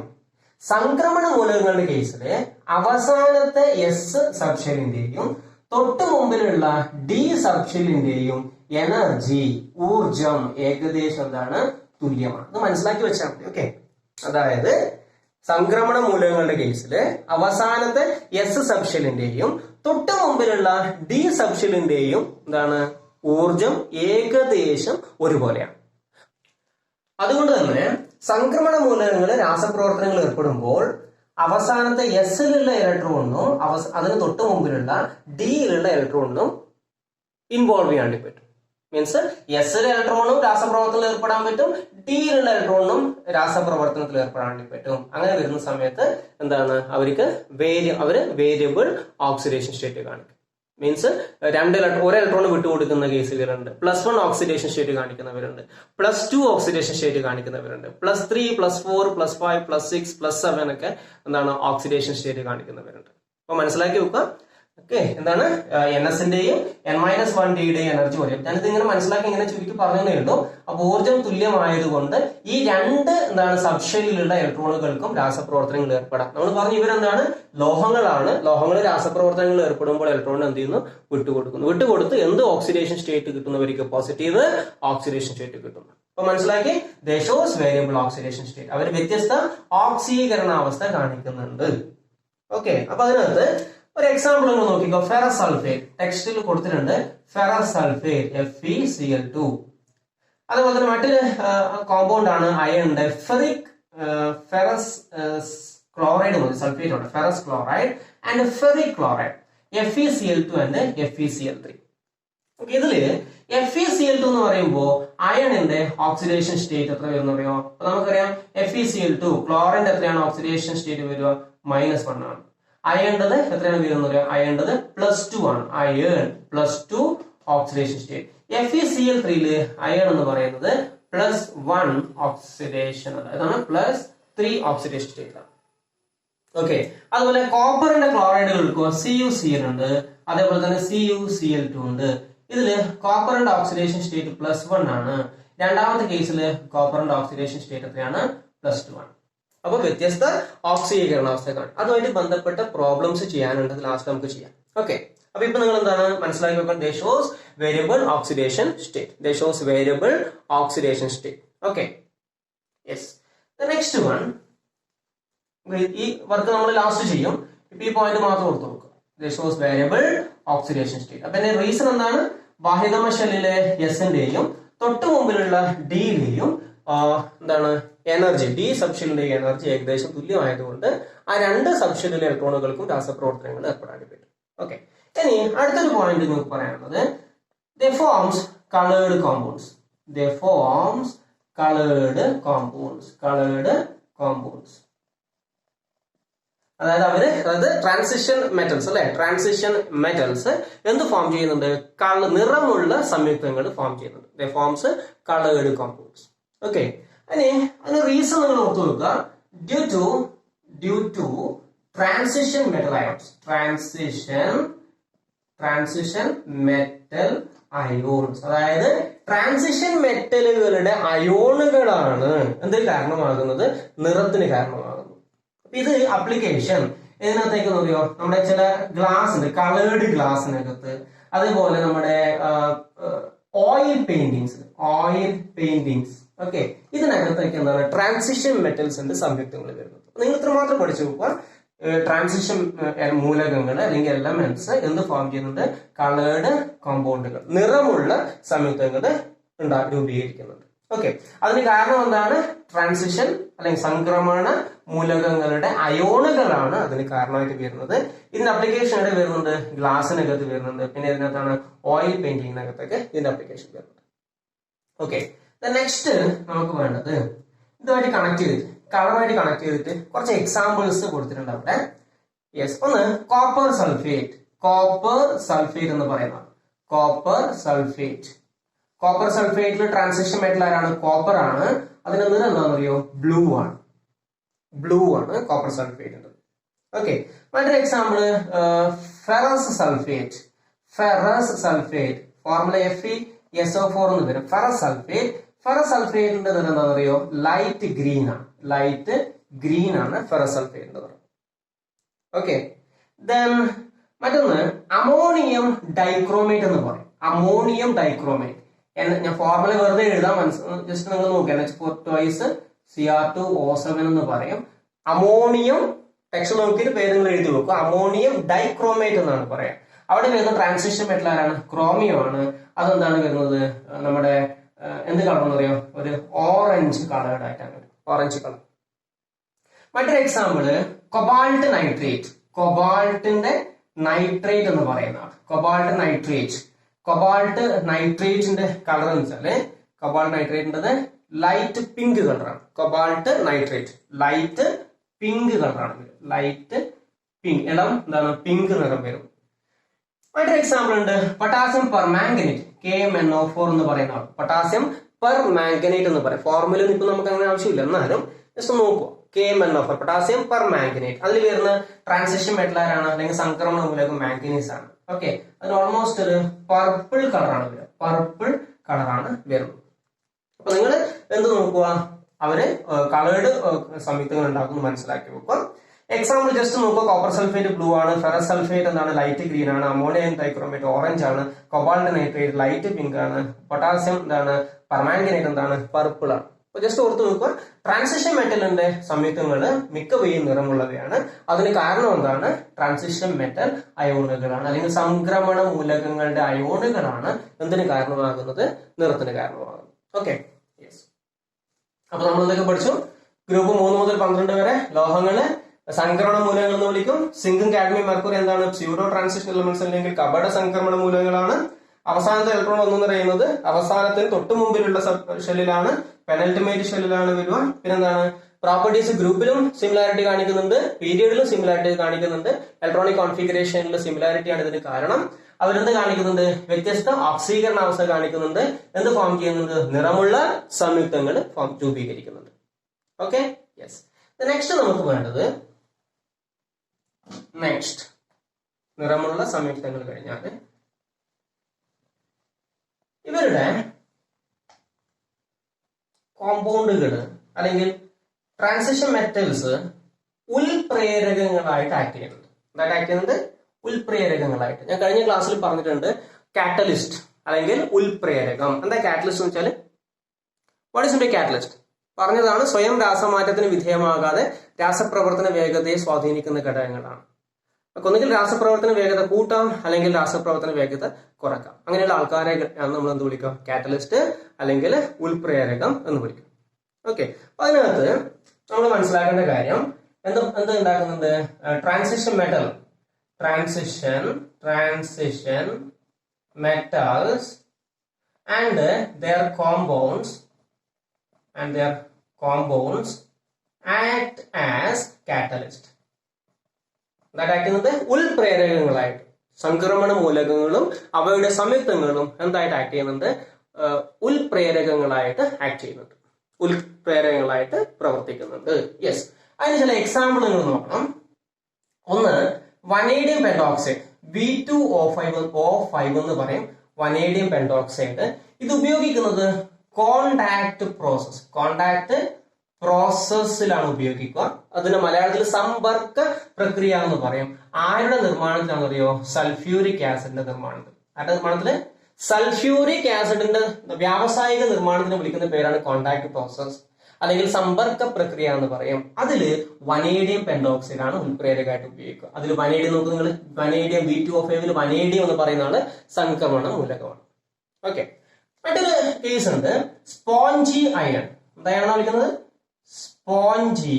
സംക്രമണ മൂലകങ്ങളുടെ കേസില് അവസാനത്തെ എസ് സബ്ഷെല്ലിന്റെയും തൊട്ട് മുമ്പിലുള്ള ഡി സബ്ഷെല്ലിന്റെയും എനർജി, ഊർജം ഏകദേശം എന്താണ്? തുല്യമാണ്. ഇത് മനസ്സിലാക്കി വെച്ചാൽ മതി. ഓക്കെ. അതായത് സംക്രമണ മൂലകങ്ങളുടെ കേസില് അവസാനത്തെ എസ് സബ്ഷെല്ലിന്റെയും തൊട്ട് മുമ്പിലുള്ള ഡി സബ്ഷെല്ലിന്റെയും എന്താണ്? ഊർജം ഏകദേശം ഒരുപോലെയാണ്. അതുകൊണ്ട് തന്നെ സംക്രമണ മൂലകങ്ങൾ രാസപ്രവർത്തനങ്ങൾ ഏർപ്പെടുമ്പോൾ അവസാനത്തെ എസിലുള്ള ഇലക്ട്രോണിനും അതിന് തൊട്ട് മുമ്പിലുള്ള ഡിയിലുള്ള ഇലക്ട്രോണിനും ഇൻവോൾവ് ചെയ്യാണ്ടി പറ്റും. മീൻസ് എസിലെ ഇലക്ട്രോണും രാസപ്രവർത്തനത്തിൽ ഏർപ്പെടാൻ പറ്റും, ഡിയിലുള്ള ഇലക്ട്രോണും രാസപ്രവർത്തനത്തിൽ ഏർപ്പെടാൻ പറ്റും. അങ്ങനെ വരുന്ന സമയത്ത് എന്താണ് അവർക്ക് വേരിയബിൾ ഓക്സിഡേഷൻ സ്റ്റേറ്റ് കാണിക്കും. മീൻസ് ഒരു ഇലക്ട്രോൺ വിട്ടുകൊടുക്കുന്ന കേസുകളുണ്ട്, +1 ഓക്സിഡേഷൻ സ്റ്റേറ്റ് കാണിക്കുന്നവരുണ്ട്, +2 ഓക്സിഡേഷൻ സ്റ്റേറ്റ് കാണിക്കുന്നവരുണ്ട്, +3, +4, +5, +6, +7 ഒക്കെ എന്താണ് ഓക്സിഡേഷൻ സ്റ്റേറ്റ് കാണിക്കുന്നവരുണ്ട്. അപ്പൊ മനസ്സിലാക്കി വെക്കുക. ഓക്കെ, എന്താണ് NSന്റെയും N-1Dയുടെയും എനർജി പറയും. ഞാനിത് ഇങ്ങനെ മനസ്സിലാക്കി ഇങ്ങനെ ചുരുക്കി പറഞ്ഞതേ ഉള്ളൂ. അപ്പൊ ഊർജ്ജം തുല്യമായതുകൊണ്ട് ഈ രണ്ട് എന്താണ് സബ്ഷെല്ലിലുള്ള ഇലക്ട്രോണുകൾക്കും രാസപ്രവർത്തനങ്ങൾ ഏർപ്പെടാം. നമ്മൾ പറഞ്ഞു ഇവരെന്താണ് ലോഹങ്ങളാണ്. ലോഹങ്ങൾ രാസപ്രവർത്തനങ്ങൾ ഏർപ്പെടുമ്പോൾ ഇലക്ട്രോൺ എന്ത് ചെയ്യുന്നു? വിട്ടുകൊടുത്ത് എന്ത് ഓക്സിഡേഷൻ സ്റ്റേറ്റ് കിട്ടുന്നവർക്ക് പോസിറ്റീവ് ഓക്സിഡേഷൻ സ്റ്റേറ്റ് കിട്ടുന്നു. അപ്പൊ മനസ്സിലാക്കി they shows variable oxidation state. അവർ വ്യത്യസ്ത ഓക്സീകരണാവസ്ഥ കാണിക്കുന്നുണ്ട്. ഓക്കെ, അപ്പൊ അതിനകത്ത് ഒരു എക്സാമ്പിൾ ഒന്ന് നോക്കിക്കോ. ഫെറസ് സൾഫേറ്റ് ടെക്സ്റ്റിൽ കൊടുത്തിട്ടുണ്ട്. Ferrous sulphate FeCl2. അതുപോലെ തന്നെ മറ്റൊരു കോമ്പൗണ്ട് ആണ് അയണിന്റെ ഫെറസ് ക്ലോറൈഡ് മതി, സൾഫേറ്റ് ഉണ്ട്, ferrous chloride and ferric chloride FeCl2 and FeCl3. ഇതില് FeCl2 എന്ന് പറയുമ്പോൾ അയണിന്റെ ഓക്സിഡേഷൻ സ്റ്റേറ്റ് എത്ര വരുന്ന അറിയോ? അപ്പൊ നമുക്കറിയാം FeCl2 ക്ലോറിന്റെ എത്രയാണ് ഓക്സിഡേഷൻ സ്റ്റേറ്റ് വരിക? -1 ആണ്. അയണ്ടത് എത്രയാണ് വരുന്നത് അറിയാം? അയണ്ടത് +2 ആണ്. Iron +2 oxidation state. FeCl3 iron എന്ന് പറയുന്നത് +1 ഓക്സിഡേഷൻ, അതാണ് +3 ഓക്സിഡേഷൻ സ്റ്റേറ്റ് ആണ്. ഓക്കെ, അതുപോലെ കോപ്പറിന്റെ ക്ലോറൈഡുകൾക്ക് CuCl ഉണ്ട്, അതേപോലെ തന്നെ CuCl2 ഉണ്ട്. ഇതില് കോപ്പറിന്റെ ഓക്സിഡേഷൻ സ്റ്റേറ്റ് +1 ആണ്. രണ്ടാമത്തെ കേസില് കോപ്പറിന്റെ ഓക്സിഡേഷൻ സ്റ്റേറ്റ് എത്രയാണ്? +2 ആണ്. അപ്പൊ വ്യത്യസ്ത ഓക്സീകരണാവസ്ഥ കാണും. അതുമായിട്ട് ബന്ധപ്പെട്ട പ്രോബ്ലംസ് ചെയ്യാനുണ്ട്, ലാസ്റ്റ് നമുക്ക് ചെയ്യാം. ഓക്കെ, അപ്പൊ ഇപ്പൊ നിങ്ങൾ എന്താണ് മനസ്സിലാക്കി വെക്കാൻ? They shows variable oxidation state. Okay, yes. Next one, ഈ വർക്ക് നമ്മൾ ലാസ്റ്റ് ചെയ്യും. ഇപ്പൊ ഈ പോയിന്റ് മാത്രം ഓർത്ത് നോക്കുക. They shows variable oxidation state. അപ്പൊ എന്റെ റീസൺ എന്താണ്? ബാഹ്യതമ ഷെല്ലിലെ എസിന്റെയും തൊട്ടു മുമ്പിലുള്ള ഡിയിലെയും എന്താണ് എനർജി, ഡി സബ്ഷെല്ലിന്റെ എനർജി ഏകദേശം തുല്യമായതുകൊണ്ട് ആ രണ്ട് സബ്ഷെല്ലിലെ ഇലക്ട്രോണുകൾക്കും രാസപ്രവർത്തനങ്ങൾ ഏർപ്പെടാൻ പറ്റും. ഓക്കെ, ഇനി അടുത്തൊരു പോയിന്റ് നമുക്ക് പറയാനുള്ളത് ദേ ഫോംസ് കളേർഡ് കോമ്പൗണ്ട്സ്. അതായത് ട്രാൻസിഷൻ മെറ്റൽസ് അല്ലെ, ട്രാൻസിഷൻ മെറ്റൽസ് എന്ത് ഫോം ചെയ്യുന്നുണ്ട്? നിറമുള്ള സംയുക്തങ്ങൾ ഫോം ചെയ്യുന്നുണ്ട്. They forms coloured compounds. Okay, ഇനി അതിന് റീസൺ നിങ്ങൾ ഓർത്തു വെക്കുക. Due to transition metal ions, transition metal ions, അതായത് ട്രാൻസിഷൻ മെറ്റലുകളുടെ അയോണുകളാണ് എന്ത് കാരണമാകുന്നത്? നിറത്തിന് കാരണമാകുന്നത്. ഇത് അപ്ലിക്കേഷൻ ഇതിനകത്തേക്ക് നോക്കിയോ, നമ്മുടെ ചില ഗ്ലാസ് ഉണ്ട്, കളേർഡ് ഗ്ലാസിനകത്ത്, അതുപോലെ നമ്മുടെ ഓയിൽ പെയിന്റിങ്സ്. ഓക്കെ, ഇതിനകത്തേക്ക് എന്താണ് ട്രാൻസിഷൻ മെറ്റൽസിന്റെ സംയുക്തങ്ങൾ വരുന്നത്. നിങ്ങൾ ഇത്രമാത്രം പഠിച്ചു നോക്കുക. ട്രാൻസിഷൻ മൂലകങ്ങൾ അല്ലെങ്കിൽ എലമെന്റ്സ് എന്ത് ഫോം ചെയ്യുന്നുണ്ട്? കളേർഡ് കോമ്പൗണ്ടുകൾ, നിറമുള്ള സംയുക്തങ്ങൾ രൂപീകരിക്കുന്നുണ്ട്. ഓക്കെ, അതിന് കാരണം എന്താണ്? ട്രാൻസിഷൻ അല്ലെങ്കിൽ സംക്രമണ മൂലകങ്ങളുടെ അയോണുകളാണ് അതിന് കാരണമായിട്ട് വരുന്നത്. ഇതിന്റെ അപ്ലിക്കേഷൻ എവിടെ വരുന്നുണ്ട്? ഗ്ലാസിനകത്ത് വരുന്നുണ്ട്. പിന്നെ ഇതിനകത്താണ് ഓയിൽ പെയിന്റിങ്ങിനകത്തൊക്കെ ഇതിന്റെ അപ്ലിക്കേഷൻ വരുന്നത്. ഓക്കെ, നെക്സ്റ്റ് നമുക്ക് വേണ്ടത് ഇതുമായിട്ട് കളറുമായിട്ട് കണക്ട് ചെയ്തിട്ട് കുറച്ച് എക്സാമ്പിൾസ് കൊടുത്തിട്ടുണ്ട് അവിടെ. യെസ്, ഒന്ന് കോപ്പർ സൾഫേറ്റ് എന്ന് പറയുന്നത്. കോപ്പർ സൾഫേറ്റിൽ ട്രാൻസിഷൻ മെറ്റൽ ആരാണ്? കോപ്പർ ആണ്. അതിന്റെ നിറം എന്താണെന്ന് അറിയോ? ബ്ലൂ ആണ് കോപ്പർ സൾഫേറ്റ്. ഓക്കെ, മറ്റൊരു example ferrous sulphate formula FeSO4 എന്ന് വരും. ഫെറസ് സൾഫേറ്റിന്റെ നിറം എന്താണെന്ന് അറിയോ? ലൈറ്റ് ഗ്രീൻ ആണ് ഫെറസ് സൾഫേറ്റിന്റെ നിറം. ഓക്കെ, ദെൻ മറ്റൊന്ന് അമോണിയം ഡൈക്രോമേറ്റ് എന്ന് പറയും. ഞാൻ ഫോർമുല വെറുതെ എഴുതാം, ജസ്റ്റ് നിങ്ങൾ നോക്കുക. NH4 Cr2O7 എന്ന് പറയും. അമോണിയം ടെക്സ്റ്റ് നോക്കിയിട്ട് പേര് നിങ്ങൾ എഴുതി വെക്കുക. അമോണിയം ഡൈക്രോമേറ്റ് എന്നാണ് പറയാം. അവിടെ വരുന്ന ട്രാൻസിഷൻ മെറ്റൽ ആരാണ്? ക്രോമിയം ആണ്. അതെന്താണ് വരുന്നത്? നമ്മുടെ എന്ത് കളർ എന്ന് പറയാം? ഒരു ഓറഞ്ച് കളേർഡ് ആയിട്ടാണ്, ഓറഞ്ച് കളർ. മറ്റൊരു എക്സാമ്പിള് കൊബാൾട്ട് നൈട്രേറ്റ്. കൊബാൾട്ടിന്റെ നൈട്രേറ്റ് എന്ന് പറയുന്നതാണ്. Cobalt nitrate. കൊബാൾട്ട് നൈട്രേറ്റിന്റെ കളർ എന്ന് വെച്ചാല് കൊബാൾട്ട് നൈട്രേറ്റിന്റെ ലൈറ്റ് പിങ്ക് കളറാണ്. കൊബാൾട്ട് നൈട്രേറ്റ് ലൈറ്റ് പിങ്ക് കളറാണ്. ലൈറ്റ് പിങ്ക്, ഇളം എന്താണ് പിങ്ക് നിറം വരും. മറ്റൊരു എക്സാമ്പിൾ ഉണ്ട് പൊട്ടാസ്യം പെർ മാംഗനേറ്റ്, KMnO4 എന്ന് പറയുന്ന ആൾ. പൊട്ടാസ്യം പെർ മാംഗനേറ്റ് എന്ന് പറയും. ഫോർമുല ഇപ്പൊ നമുക്ക് അങ്ങനെ ആവശ്യമില്ല, എന്നാലും ജസ്റ്റ് നോക്കുക. KMnO4 potassium per manganate. അതിൽ വരുന്ന ട്രാൻസിഷൻ മെറ്റൽ ആരാണ്? അല്ലെങ്കിൽ സംക്രമണ മൂലകം മാംഗനീസ് ആണ്. ഓക്കെ, അതിന് ഓൾമോസ്റ്റ് ഒരു പർപ്പിൾ കളറാണ് വരിക. പർപ്പിൾ കളറാണ് വരുന്നത്. അപ്പൊ നിങ്ങൾ എന്ത് നോക്കുക? അവര് കളേർഡ് സംയുക്തങ്ങൾ ഉണ്ടാക്കുന്നു മനസ്സിലാക്കി വെക്കുക. എക്സാമ്പിൾ ജസ്റ്റ് നോക്കുക. കോപ്പർ സൾഫേറ്റ് ബ്ലൂ ആണ്. ഫെറസ് സൾഫേറ്റ് എന്താണ്? ലൈറ്റ് ഗ്രീൻ ആണ്. അമോണിയം ഡൈക്രോമേറ്റ് ഓറഞ്ച് ആണ്. കൊബാൾട്ട് നൈട്രേറ്റ് ലൈറ്റ് പിങ്ക് ആണ്. പൊട്ടാസ്യം എന്താണ്? പെർമാംഗനേറ്റ് എന്താണ്? പർപ്പിൾ ആണ്. അപ്പൊ ജസ്റ്റ് ഓർത്ത് നോക്കുക, ട്രാൻസിഷൻ മെറ്റലിന്റെ സംയുക്തങ്ങൾ മിക്കവയും നിറമുള്ളവയാണ്. അതിന് കാരണം എന്താണ്? ട്രാൻസിഷൻ മെറ്റൽ അയോണുകളാണ്, അല്ലെങ്കിൽ സംക്രമണ മൂലകങ്ങളുടെ അയോണുകളാണ് എന്തിന് കാരണമാകുന്നത്? നിറത്തിന് കാരണമാകുന്നത്. Okay, yes. അപ്പൊ നമ്മൾ എന്തൊക്കെ പഠിച്ചു? ഗ്രൂപ്പ് 3 മുതൽ 12 വരെ ലോഹങ്ങള് സംക്രമണ മൂലകങ്ങൾ എന്ന് വിളിക്കും. സിങ്കും കാഡ്മിയം മെർക്കുറി എന്താണ്? സ്യൂഡോ ട്രാൻസിഷൻ എലമെന്റ്സ് അല്ലെങ്കിൽ കപട സംക്രമണ മൂലകങ്ങളാണ്. അവസാനത്തെ ഇലക്ട്രോൺ ഒന്നു പറയുന്നത് അവസാനത്തിന് തൊട്ട് മുമ്പിലുള്ള ഷെല്ലിലാണ്, പെനൽറ്റിമേറ്റ് ഷെല്ലിലാണ് വരിക. പിന്നെന്താണ്? പ്രോപ്പർട്ടീസ് ഗ്രൂപ്പിലും സിമിലാരിറ്റി കാണിക്കുന്നുണ്ട്, പീരിയഡിലും സിമിലാരിറ്റി കാണിക്കുന്നുണ്ട്, ഇലക്ട്രോണിക് കോൺഫിഗറേഷനിലെ സിമിലാരിറ്റിയാണ് ഇതിന് കാരണം. അവരെന്ത് കാണിക്കുന്നുണ്ട്? വ്യത്യസ്ത ഓക്സീകരണ അവസ്ഥ കാണിക്കുന്നുണ്ട്. എന്ത് ഫോം ചെയ്യുന്നുണ്ട്? നിറമുള്ള സംയുക്തങ്ങൾ രൂപീകരിക്കുന്നുണ്ട്. Okay, yes. നെക്സ്റ്റ് നമുക്ക് വേണ്ടത് നിറമുള്ള സംയുക്തങ്ങൾ കഴിഞ്ഞാൽ ഇവരുടെ കോമ്പൗണ്ടുകൾ അല്ലെങ്കിൽ ട്രാൻസിഷൻ മെറ്റൽസ് ഉൽപ്രേരകങ്ങളായിട്ട് ആക്ട് ചെയ്യുന്നുണ്ട്. എന്തായിട്ട് ആക്ട് ചെയ്യുന്നുണ്ട്? ഉൽപ്രേരകങ്ങളായിട്ട്. ഞാൻ കഴിഞ്ഞ ക്ലാസ്സിൽ പറഞ്ഞിട്ടുണ്ട് കാറ്റലിസ്റ്റ് അല്ലെങ്കിൽ ഉൽപ്രേരകം. എന്താ കാറ്റലിസ്റ്റ് എന്ന് വെച്ചാൽ? What is catalyst? പറഞ്ഞതാണ്, സ്വയം രാസമാറ്റത്തിന് വിധേയമാകാതെ രാസപ്രവർത്തന വേഗതയെ സ്വാധീനിക്കുന്ന ഘടകങ്ങളാണ്. ഒന്നുകിൽ രാസപ്രവർത്തന വേഗത കൂട്ടാം, അല്ലെങ്കിൽ രാസപ്രവർത്തന വേഗത കുറക്കാം. അങ്ങനെയുള്ള ആൾക്കാരെ നമ്മൾ എന്ത് വിളിക്കാം? കാറ്റലിസ്റ്റ് അല്ലെങ്കിൽ ഉൽപ്രേരകം എന്ന് വിളിക്കും. ഓക്കെ, അപ്പൊ അതിനകത്ത് നമ്മൾ മനസ്സിലാക്കേണ്ട കാര്യം എന്ത് ഉണ്ടാക്കുന്നുണ്ട്? Transition metals and their compounds act as catalyst. ഉൽപ്രേരകങ്ങളായിട്ട് സംക്രമണ മൂലകങ്ങളും അവയുടെ സംയുക്തങ്ങളും എന്തായിട്ട് ആക്ട് ചെയ്യുന്നുണ്ട്? ഉൽപ്രേരകങ്ങളായിട്ട് ആക്ട് ചെയ്യുന്നുണ്ട്, ഉൽപ്രേരകങ്ങളായിട്ട് പ്രവർത്തിക്കുന്നുണ്ട്. യെസ്, അതിന് ചില എക്സാമ്പിൾ നിങ്ങൾ നോക്കണം. ഒന്ന്, വനേഡിയം പെന്റോക്സൈഡ്, V2O5 എന്ന് പറയും. വനേഡിയം പെന്റോക്സൈഡ് ഇത് ഉപയോഗിക്കുന്നത് കോണ്ടാക്ട് പ്രോസസ്സിലാണ് ഉപയോഗിക്കുക. അതിന് മലയാളത്തിൽ സമ്പർക്ക പ്രക്രിയ എന്ന് പറയും. ആരുടെ നിർമ്മാണത്തിലാണെന്ന് അറിയോ? സൾഫ്യൂരിക് ആസിഡിന്റെ നിർമ്മാണത്തിൽ. ആരുടെ നിർമ്മാണത്തില്? സൾഫ്യൂരിക് ആസിഡിന്റെ വ്യാവസായിക നിർമ്മാണത്തിന് വിളിക്കുന്ന പേരാണ് കോണ്ടാക്ട് പ്രോസസ് അല്ലെങ്കിൽ സമ്പർക്ക പ്രക്രിയ എന്ന് പറയും. അതില് വനേഡിയം പെന്റോക്സൈഡ് ആണ് ഉൽപ്രേരകമായിട്ട് ഉപയോഗിക്കുക. അതിൽ വനേഡിയം നോക്കുക നിങ്ങൾ, വനേഡിയം V2O5 വനേഡിയം എന്ന് പറയുന്നതാണ് സംക്രമണ മൂലകമാണ്. ഓക്കെ, മറ്റൊരു കേസ് ഉണ്ട്, സ്പോഞ്ചി അയൺ. എന്തായാണ് വിളിക്കുന്നത്? സ്പോഞ്ചി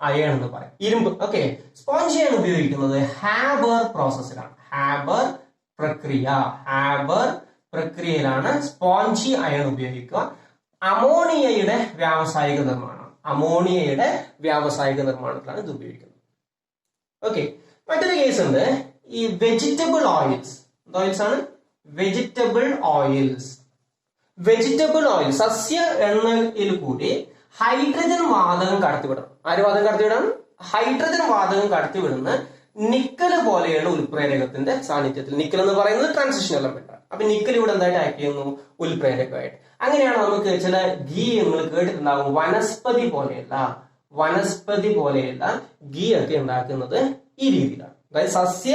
അയൺ എന്ന് പറയും, ഇരുമ്പ്. ഓക്കെ, സ്പോഞ്ചി അയൺ ഉപയോഗിക്കുന്നത് ഹാബർ പ്രോസസ്സിലാണ്. ഹാബർ പ്രക്രിയയിലാണ് സ്പോഞ്ചി അയൺ ഉപയോഗിക്കുക. അമോണിയയുടെ വ്യാവസായിക നിർമ്മാണത്തിലാണ് ഇത് ഉപയോഗിക്കുന്നത്. ഓക്കെ, മറ്റൊരു കേസ് ഉണ്ട്, ഈ വെജിറ്റബിൾ ഓയിൽസ്. ഓയിൽസ് ആണ് വെജിറ്റബിൾ ഓയിൽ. സസ്യ എണ്ണയിൽ കൂടി ഹൈഡ്രജൻ വാതകം കടത്തിവിടണം. ആര് വാതകം കടത്തിവിടാണ്? ഹൈഡ്രജൻ വാതകം കടത്തിവിടുന്ന നിക്കൽ പോലെയുള്ള ഉൽപ്രേരകത്തിന്റെ സാന്നിധ്യത്തിൽ. നിക്കൽ എന്ന് പറയുന്നത് ട്രാൻസിഷൻ എലമെന്റ് ആണ്. അപ്പൊ നിക്കൽ ഇവിടെ എന്തായിട്ട് ആക്ട് ചെയ്യുന്നു? ഉൽപ്രേരകമായിട്ട്. അങ്ങനെയാണ് നമുക്ക് ചില ഗീ നിങ്ങൾ കേട്ടിട്ടുണ്ടാകും, വനസ്പതി പോലെയുള്ള ഗീ ഒക്കെ ഉണ്ടാക്കുന്നത് ഈ രീതിയിലാണ്. അതായത് സസ്യ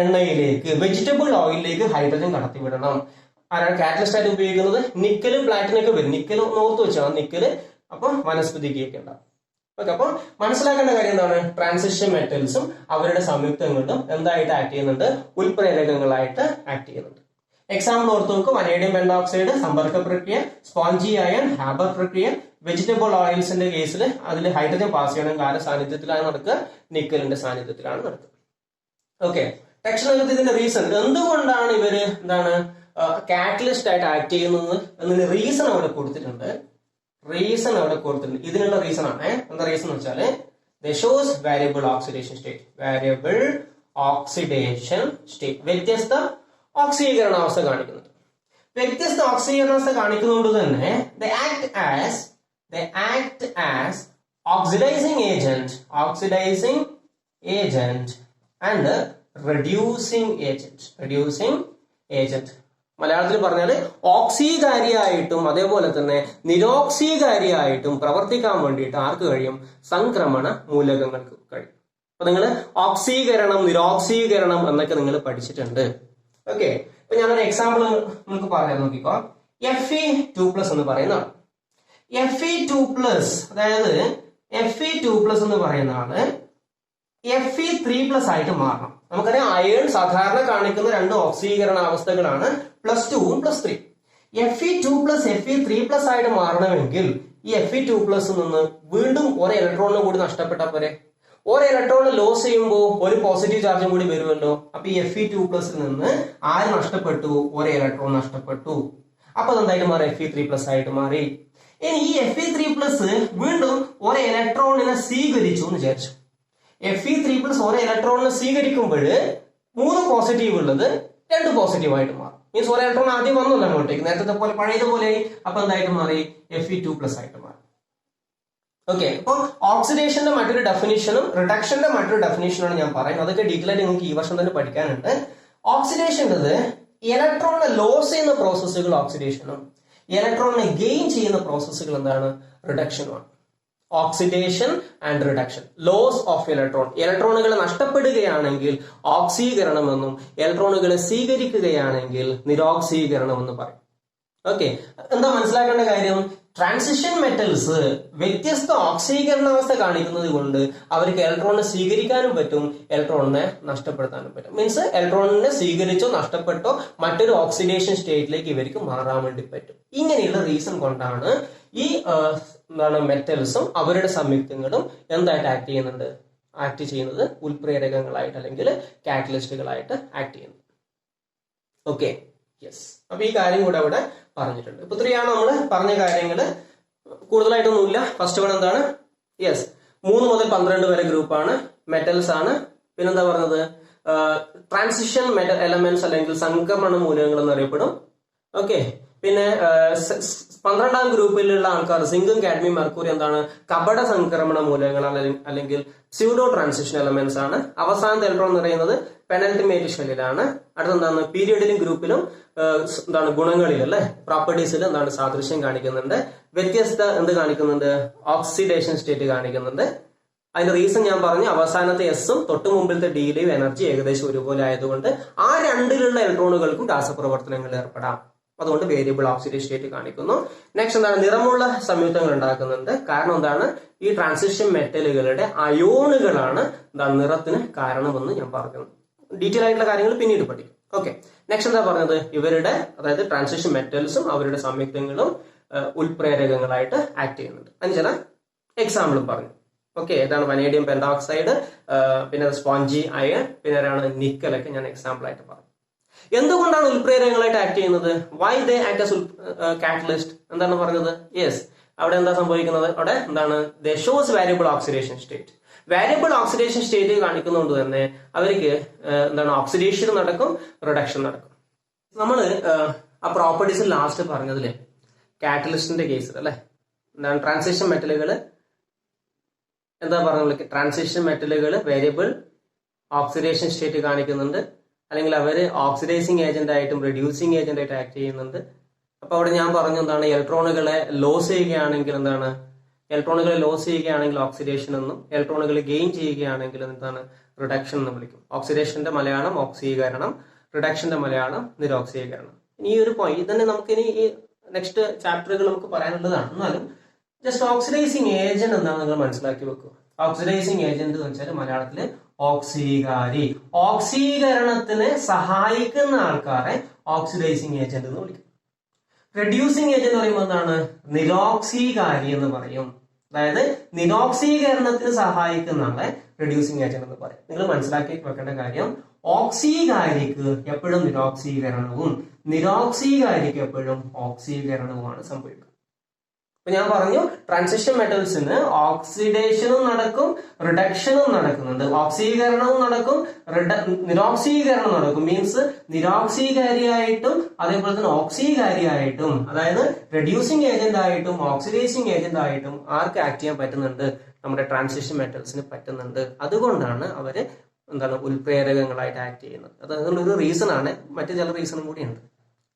എണ്ണയിലേക്ക്, വെജിറ്റബിൾ ഓയിലിലേക്ക് ഹൈഡ്രജൻ കടത്തിവിടണം. ആരാണ് കാറ്റലിസ്റ്റ് ആയിട്ട് ഉപയോഗിക്കുന്നത്? നിക്കലും പ്ലാറ്റിനും ഒക്കെ വരും. നിക്കൽ ഓർത്ത് വെച്ചാൽ നിക്കല്, അപ്പൊ വനസ്പതി ഗീ ഒക്കെ ഉണ്ടാവും. ഓക്കെ, അപ്പോൾ മനസ്സിലാക്കേണ്ട കാര്യം എന്താണ്? ട്രാൻസിഷൻ മെറ്റൽസും അവരുടെ സംയുക്തങ്ങളും എന്തായിട്ട് ആക്ട് ചെയ്യുന്നുണ്ട്? ഉൽപ്രേരകങ്ങളായിട്ട് ആക്ട് ചെയ്യുന്നുണ്ട്. എക്സാമ്പിൾ ഓർത്ത് നോക്കും. വനേഡിയം പെന്റോക്സൈഡ് സമ്പർക്ക പ്രക്രിയ, സ്പോഞ്ചി അയൺ ഹാബർ പ്രക്രിയ, വെജിറ്റബിൾ ഓയിൽസിന്റെ കേസിൽ അതിൽ ഹൈഡ്രജൻ പാസ് ചെയ്യണം, കാര സാന്നിധ്യത്തിലാണ് നടക്കുക, നിക്കലിന്റെ സാന്നിധ്യത്തിലാണ് നടക്കുക. ഓക്കെ, ടെക്സ്റ്റിനകത്ത് ഇതിന്റെ റീസൺ എന്തുകൊണ്ടാണ് ഇവര് എന്താണ് കാറ്റലിസ്റ്റ് ആയിട്ട് ആക്ട് ചെയ്യുന്നത് എന്നതിന് റീസൺ അവിടെ കൊടുത്തിട്ടുണ്ട്. ഇതിനുള്ള റീസൺ ആണ്. എന്താ റീസൺ എന്ന് വെച്ചാല് ഷോസ് വാരിയബിൾ ഓക്സിഡേഷൻ സ്റ്റേറ്റ്, വ്യത്യസ്ത ഓക്സീകരണാവസ്ഥ കാണിക്കുന്നുണ്ട്. വ്യത്യസ്ത ഓക്സീകരണാവസ്ഥ കാണിക്കുന്നതുകൊണ്ട് തന്നെ they act as oxidizing agent and reducing agent. മലയാളത്തിൽ പറഞ്ഞാൽ ഓക്സീകാരിയായിട്ടും അതേപോലെ തന്നെ നിരോക്സീകാരിയായിട്ടും പ്രവർത്തിക്കാൻ വേണ്ടിയിട്ട് ആർക്ക് കഴിയും? സംക്രമണ മൂലകങ്ങൾക്ക് കഴിയും. അപ്പൊ നിങ്ങൾ ഓക്സീകരണം, നിരോക്സീകരണം എന്നൊക്കെ നിങ്ങൾ പഠിച്ചിട്ടുണ്ട്. ഓക്കെ, ഇപ്പൊ ഞാനൊരു എക്സാമ്പിൾ നമുക്ക് പറയാൻ നോക്കിക്കോ. Fe2+ എന്ന് പറയുന്നതാണ്. Fe2+, അതായത് Fe2+ എന്ന് പറയുന്ന ആള് Fe3+ ആയിട്ട് മാറണം. നമുക്കറിയാം അയൺ സാധാരണ കാണിക്കുന്ന രണ്ട് ഓക്സീകരണാവസ്ഥകളാണ് +2ഉം +3. Fe2+ Fe3+ ആയിട്ട് മാറണമെങ്കിൽ ഈ Fe2+ നിന്ന് വീണ്ടും ഒരു ഇലക്ട്രോണിനും കൂടി നഷ്ടപ്പെട്ടാൽ പോരെ? ഒരു ഇലക്ട്രോൺ ലോസ് ചെയ്യുമ്പോൾ ഒരു പോസിറ്റീവ് ചാർജും കൂടി വരുമല്ലോ. അപ്പൊ ഈ Fe2+ നിന്ന് ആര് നഷ്ടപ്പെട്ടു? ഒരു ഇലക്ട്രോൺ നഷ്ടപ്പെട്ടു. അപ്പൊ അതെന്തായിട്ട് മാറി? Fe3+ ആയിട്ട് മാറി. ഇനി ഈ Fe3+ വീണ്ടും ഒരു ഇലക്ട്രോണിനെ സ്വീകരിച്ചു എന്ന് വിചാരിച്ചു. Fe3+ ഒരു ഇലക്ട്രോണിനെ സ്വീകരിക്കുമ്പോൾ 3 പോസിറ്റീവ് ഉള്ളത് 2 പോസിറ്റീവ് ആയിട്ട് മാറും. മീൻസ് ഒരു ഇലക്ട്രോൺ ആദ്യം വന്നല്ലോ അങ്ങോട്ടേക്ക്, നേരത്തെ പോലെ പഴയതുപോലെ. അപ്പൊ എന്തായിട്ട് മാറി? Fe2+ ആയിട്ട് മാറി. ഓക്കെ, അപ്പൊ ഓക്സിഡേഷന്റെ മറ്റൊരു ഡെഫിനിഷനും റിഡക്ഷന്റെ മറ്റൊരു ഡെഫിനിഷനാണ് ഞാൻ പറയുന്നത്. അതൊക്കെ ഡീറ്റെയിൽ ആയിട്ട് നിങ്ങൾക്ക് ഈ വർഷം തന്നെ പഠിക്കാനുണ്ട്. ഓക്സിഡേഷൻ്റെത് ഇലക്ട്രോണിനെ ലോസ് ചെയ്യുന്ന പ്രോസസ്സുകൾ ഓക്സിഡേഷനും ഇലക്ട്രോണിനെ ഗെയിൻ ചെയ്യുന്ന പ്രോസസ്സുകൾ എന്താണ്? റിഡക്ഷനുമാണ്. Oxidation and reduction. Loss of ഇലക്ട്രോണുകളെ നഷ്ടപ്പെടുകയാണെങ്കിൽ ഓക്സീകരണം എന്നും ഇലക്ട്രോണുകളെ സ്വീകരിക്കുകയാണെങ്കിൽ നിരോക്സീകരണം എന്ന് പറയും. ഓക്കെ, എന്താ മനസ്സിലാക്കേണ്ട കാര്യം? ട്രാൻസിഷൻ മെറ്റൽസ് വ്യത്യസ്ത ഓക്സീകരണാവസ്ഥ കാണിക്കുന്നത് കൊണ്ട് അവർക്ക് ഇലക്ട്രോണിനെ സ്വീകരിക്കാനും പറ്റും, ഇലക്ട്രോണിനെ നഷ്ടപ്പെടുത്താനും പറ്റും. മീൻസ് ഇലക്ട്രോണിനെ സ്വീകരിച്ചോ നഷ്ടപ്പെട്ടോ മറ്റൊരു ഓക്സിഡേഷൻ സ്റ്റേറ്റിലേക്ക് ഇവർക്ക് മാറാൻ വേണ്ടി പറ്റും. ഇങ്ങനെയുള്ള റീസൺ കൊണ്ടാണ് ഈ മെറ്റൽസും അവരുടെ സംയുക്തങ്ങളും എന്തായിട്ട് ആക്ട് ചെയ്യുന്നത്? ഉൽപ്രേരകങ്ങളായിട്ട് അല്ലെങ്കിൽ കാറ്റലിസ്റ്റുകളായിട്ട് ആക്ട് ചെയ്യുന്നത്. Okay, yes. അപ്പൊ ഈ കാര്യം കൂടെ അവിടെ പറഞ്ഞിട്ടുണ്ട്. ഇപ്പൊ ഇത്രയാണ് നമ്മൾ പറഞ്ഞ കാര്യങ്ങൾ, കൂടുതലായിട്ടൊന്നുമില്ല. ഫസ്റ്റ് വൺ എന്താണ്? യെസ്, 3 മുതൽ 12 വരെ ഗ്രൂപ്പാണ്, മെറ്റൽസ് ആണ്. പിന്നെന്താ പറഞ്ഞത്? ട്രാൻസിഷൻ മെറ്റൽ എലമെന്റ്സ് അല്ലെങ്കിൽ സംക്രമണ മൂലകങ്ങൾ എന്നറിയപ്പെടും. ഓക്കെ, പിന്നെ 12ാം ഗ്രൂപ്പിലുള്ള ആൾക്കാർ സിങ്കും കാഡ്മിയം മെർക്കുറി എന്താണ്? കപട സംക്രമണ മൂലകങ്ങൾ അല്ലെങ്കിൽ സ്യൂഡോ ട്രാൻസിഷൻ എലമെന്റ്സ് ആണ്. അവസാനത്തെ ഇലക്ട്രോൺ എന്ന് പറയുന്നത് പെനൽറ്റിമേറ്റ് ഷെല്ലിലാണ്. അടുത്തെന്താണ്? പീരിയഡിലും ഗ്രൂപ്പിലും ഗുണങ്ങളിൽ അല്ലെ, പ്രോപ്പർട്ടീസിൽ സാദൃശ്യം കാണിക്കുന്നുണ്ട്. വ്യത്യസ്ത കാണിക്കുന്നുണ്ട്? ഓക്സിഡേഷൻ സ്റ്റേറ്റ് കാണിക്കുന്നുണ്ട്. അതിന്റെ റീസൺ ഞാൻ പറഞ്ഞു. അവസാനത്തെ എസും തൊട്ട് മുമ്പിലത്തെ ഡിയിലെയും എനർജി ഏകദേശം ഒരുപോലെ ആയതുകൊണ്ട് ആ രണ്ടിലുള്ള ഇലക്ട്രോണുകൾക്കും രാസപ്രവർത്തനങ്ങളിൽ ഏർപ്പെടാം. അതുകൊണ്ട് വേരിയബിൾ ഓക്സിഡേഷൻ സ്റ്റേറ്റ് കാണിക്കുന്നു. നെക്സ്റ്റ് നിറമുള്ള സംയുക്തങ്ങൾ ഉണ്ടാക്കുന്നുണ്ട്. കാരണം എന്താണ്? ഈ ട്രാൻസിഷൻ മെറ്റലുകളുടെ അയോണുകളാണ് നിറത്തിന് കാരണമെന്ന് ഞാൻ പറഞ്ഞു. ഡീറ്റെയിൽ ആയിട്ടുള്ള കാര്യങ്ങൾ പിന്നീട് പഠിക്കും. ഓക്കെ, നെക്സ്റ്റ് എന്താ പറഞ്ഞത്? ഇവരുടെ അതായത് ട്രാൻസിഷൻ മെറ്റൽസും അവരുടെ സംയുക്തങ്ങളും ഉൽപ്രേരകങ്ങളായിട്ട് ആക്ട് ചെയ്യുന്നുണ്ട്. അതിന് ചില എക്സാമ്പിളും പറഞ്ഞു. ഓക്കെ, ഏതാണ്? വനേഡിയം പെന്റോക്സൈഡ്, പിന്നെ സ്പോഞ്ചി അയൺ, പിന്നെ നിക്കലൊക്കെ ഞാൻ എക്സാമ്പിൾ ആയിട്ട് പറഞ്ഞു. എന്തുകൊണ്ടാണ് ഉൽപ്രേരകങ്ങളായിട്ട് ആക്ട് ചെയ്യുന്നത്? Why they act as catalyst? എന്താണ് പറഞ്ഞത്? യെസ്, അവിടെ എന്താ സംഭവിക്കുന്നത്? അവിടെ they shows variable oxidation state. Variable oxidation state കാണിക്കുന്നതുകൊണ്ട് തന്നെ അവർക്ക് ഓക്സിഡേഷൻ നടക്കും, റിഡക്ഷൻ നടക്കും. നമ്മൾ ആ പ്രോപ്പർട്ടീസ് ലാസ്റ്റ് പറഞ്ഞതില്ലേ, കാറ്റലിസ്റ്റിന്റെ കേസിൽ അല്ലെ, ട്രാൻസിഷൻ മെറ്റലുകൾ എന്താ പറഞ്ഞത്? ട്രാൻസിഷൻ മെറ്റലുകൾ വേരിയബിൾ ഓക്സിഡേഷൻ സ്റ്റേറ്റ് കാണിക്കുന്നുണ്ട്, അല്ലെങ്കിൽ അവർ ഓക്സിഡൈസിങ് ഏജന്റ് ആയിട്ടും റെഡ്യൂസിങ് ഏജന്റ് ആയിട്ട് ആക്ട് ചെയ്യുന്നുണ്ട്. അപ്പൊ അവിടെ ഞാൻ പറഞ്ഞു ഇലക്ട്രോണുകളെ ലോസ് ചെയ്യുകയാണെങ്കിൽ ഇലക്ട്രോണുകളെ ലോസ് ചെയ്യുകയാണെങ്കിൽ ഓക്സിഡേഷൻ എന്നും, ഇലക്ട്രോണുകളെ ഗെയിൻ ചെയ്യുകയാണെങ്കിൽ റിഡക്ഷൻ എന്ന് വിളിക്കും. ഓക്സിഡേഷന്റെ മലയാളം ഓക്സീകരണം, റിഡക്ഷന്റെ മലയാളം നിരോക്സീകരണം. ഈ ഒരു പോയിന്റ് തന്നെ നമുക്ക് ഇനി ഈ നെക്സ്റ്റ് ചാപ്റ്ററുകൾ നമുക്ക് പറയാനുള്ളതാണ്. എന്നാലും ജസ്റ്റ് ഓക്സിഡൈസിങ് ഏജന്റ് എന്താണെന്ന് നിങ്ങൾ മനസ്സിലാക്കി വെക്കുക. ഓക്സിഡൈസിങ് ഏജന്റ് എന്ന് വെച്ചാൽ മലയാളത്തില് ഓക്സീകാരി. ഓക്സീകരണത്തിന് സഹായിക്കുന്ന ആൾക്കാരെ ഓക്സിഡൈസിങ് ഏജന്റ് എന്ന് വിളിക്കും. റെഡ്യൂസിങ് ഏജന്റ് എന്ന് പറയുമ്പോൾ എന്താണ്? നിരോക്സീകാരി എന്ന് പറയും. അതായത് നിരോക്സീകരണത്തിന് സഹായിക്കുന്ന ആളെ റെഡ്യൂസിങ് ഏജന്റ് എന്ന് പറയും. നിങ്ങൾ മനസ്സിലാക്കി വെക്കേണ്ട കാര്യം, ഓക്സീകാരിക്ക് എപ്പോഴും നിരോക്സീകരണവും നിരോക്സീകാരിക്ക് എപ്പോഴും ഓക്സീകരണവുമാണ് സംഭവിക്കുക. അപ്പൊ ഞാൻ പറഞ്ഞു, ട്രാൻസിഷൻ മെറ്റൽസിന് ഓക്സിഡേഷനും നടക്കും റിഡക്ഷനും നടക്കുന്നുണ്ട്. ഓക്സീകരണവും നടക്കും, നിരോക്സീകരണം നടക്കും. മീൻസ് നിരോക്സീകാരിയായിട്ടും അതേപോലെ തന്നെ ഓക്സീകാരിയായിട്ടും, അതായത് റെഡ്യൂസിങ് ഏജന്റ് ആയിട്ടും ഓക്സിഡൈസിങ് ഏജന്റ് ആയിട്ടും ആർക്ക് ആക്ട് ചെയ്യാൻ പറ്റുന്നുണ്ട്? നമ്മുടെ ട്രാൻസിഷൻ മെറ്റൽസിന് പറ്റുന്നുണ്ട്. അതുകൊണ്ടാണ് അവര് എന്താണ് ഉൽപ്രേരകങ്ങളായിട്ട് ആക്ട് ചെയ്യുന്നത്. അത് അതിനുള്ളൊരു റീസൺ ആണ്. മറ്റു ചില റീസണും കൂടി ഉണ്ട്.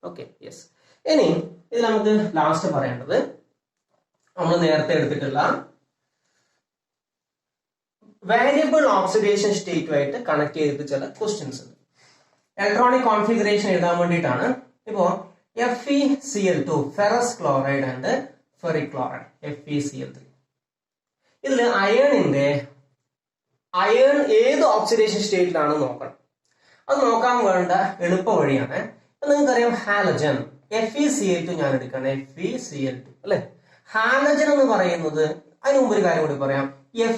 Okay, yes. ഇനി ഇത് നമുക്ക് ലാസ്റ്റ് പറയേണ്ടത്, നമ്മൾ നേരത്തെ എടുത്തിട്ടുള്ള വേരിയബിൾ ഓക്സിഡേഷൻ സ്റ്റേറ്റുമായിട്ട് കണക്ട് ചെയ്തിട്ട് ചില ക്വസ്റ്റ്യൻസ് ഉണ്ട്. ഇലക്ട്രോണിക് കോൺഫിഗറേഷൻ എഴുതാൻ വേണ്ടിയിട്ടാണ്. ഇപ്പോ FeCl2 ferrous chloride and ferric chloride, FeCl3. ഇതില് അയൺ ഏത് ഓക്സിഡേഷൻ സ്റ്റേറ്റിലാണ് നോക്കണം. അത് നോക്കാൻ വേണ്ട എളുപ്പ വഴിയാണ്. നിങ്ങൾക്കറിയാം ഹാലജൻ, FeCl2 ഞാൻ എടുക്കുകയാണ്, FeCl2 അല്ലെ. ഹാലജൻ എന്ന് പറയുന്നത്, അതിന് മുമ്പ് ഒരു കാര്യം കൂടി പറയാം,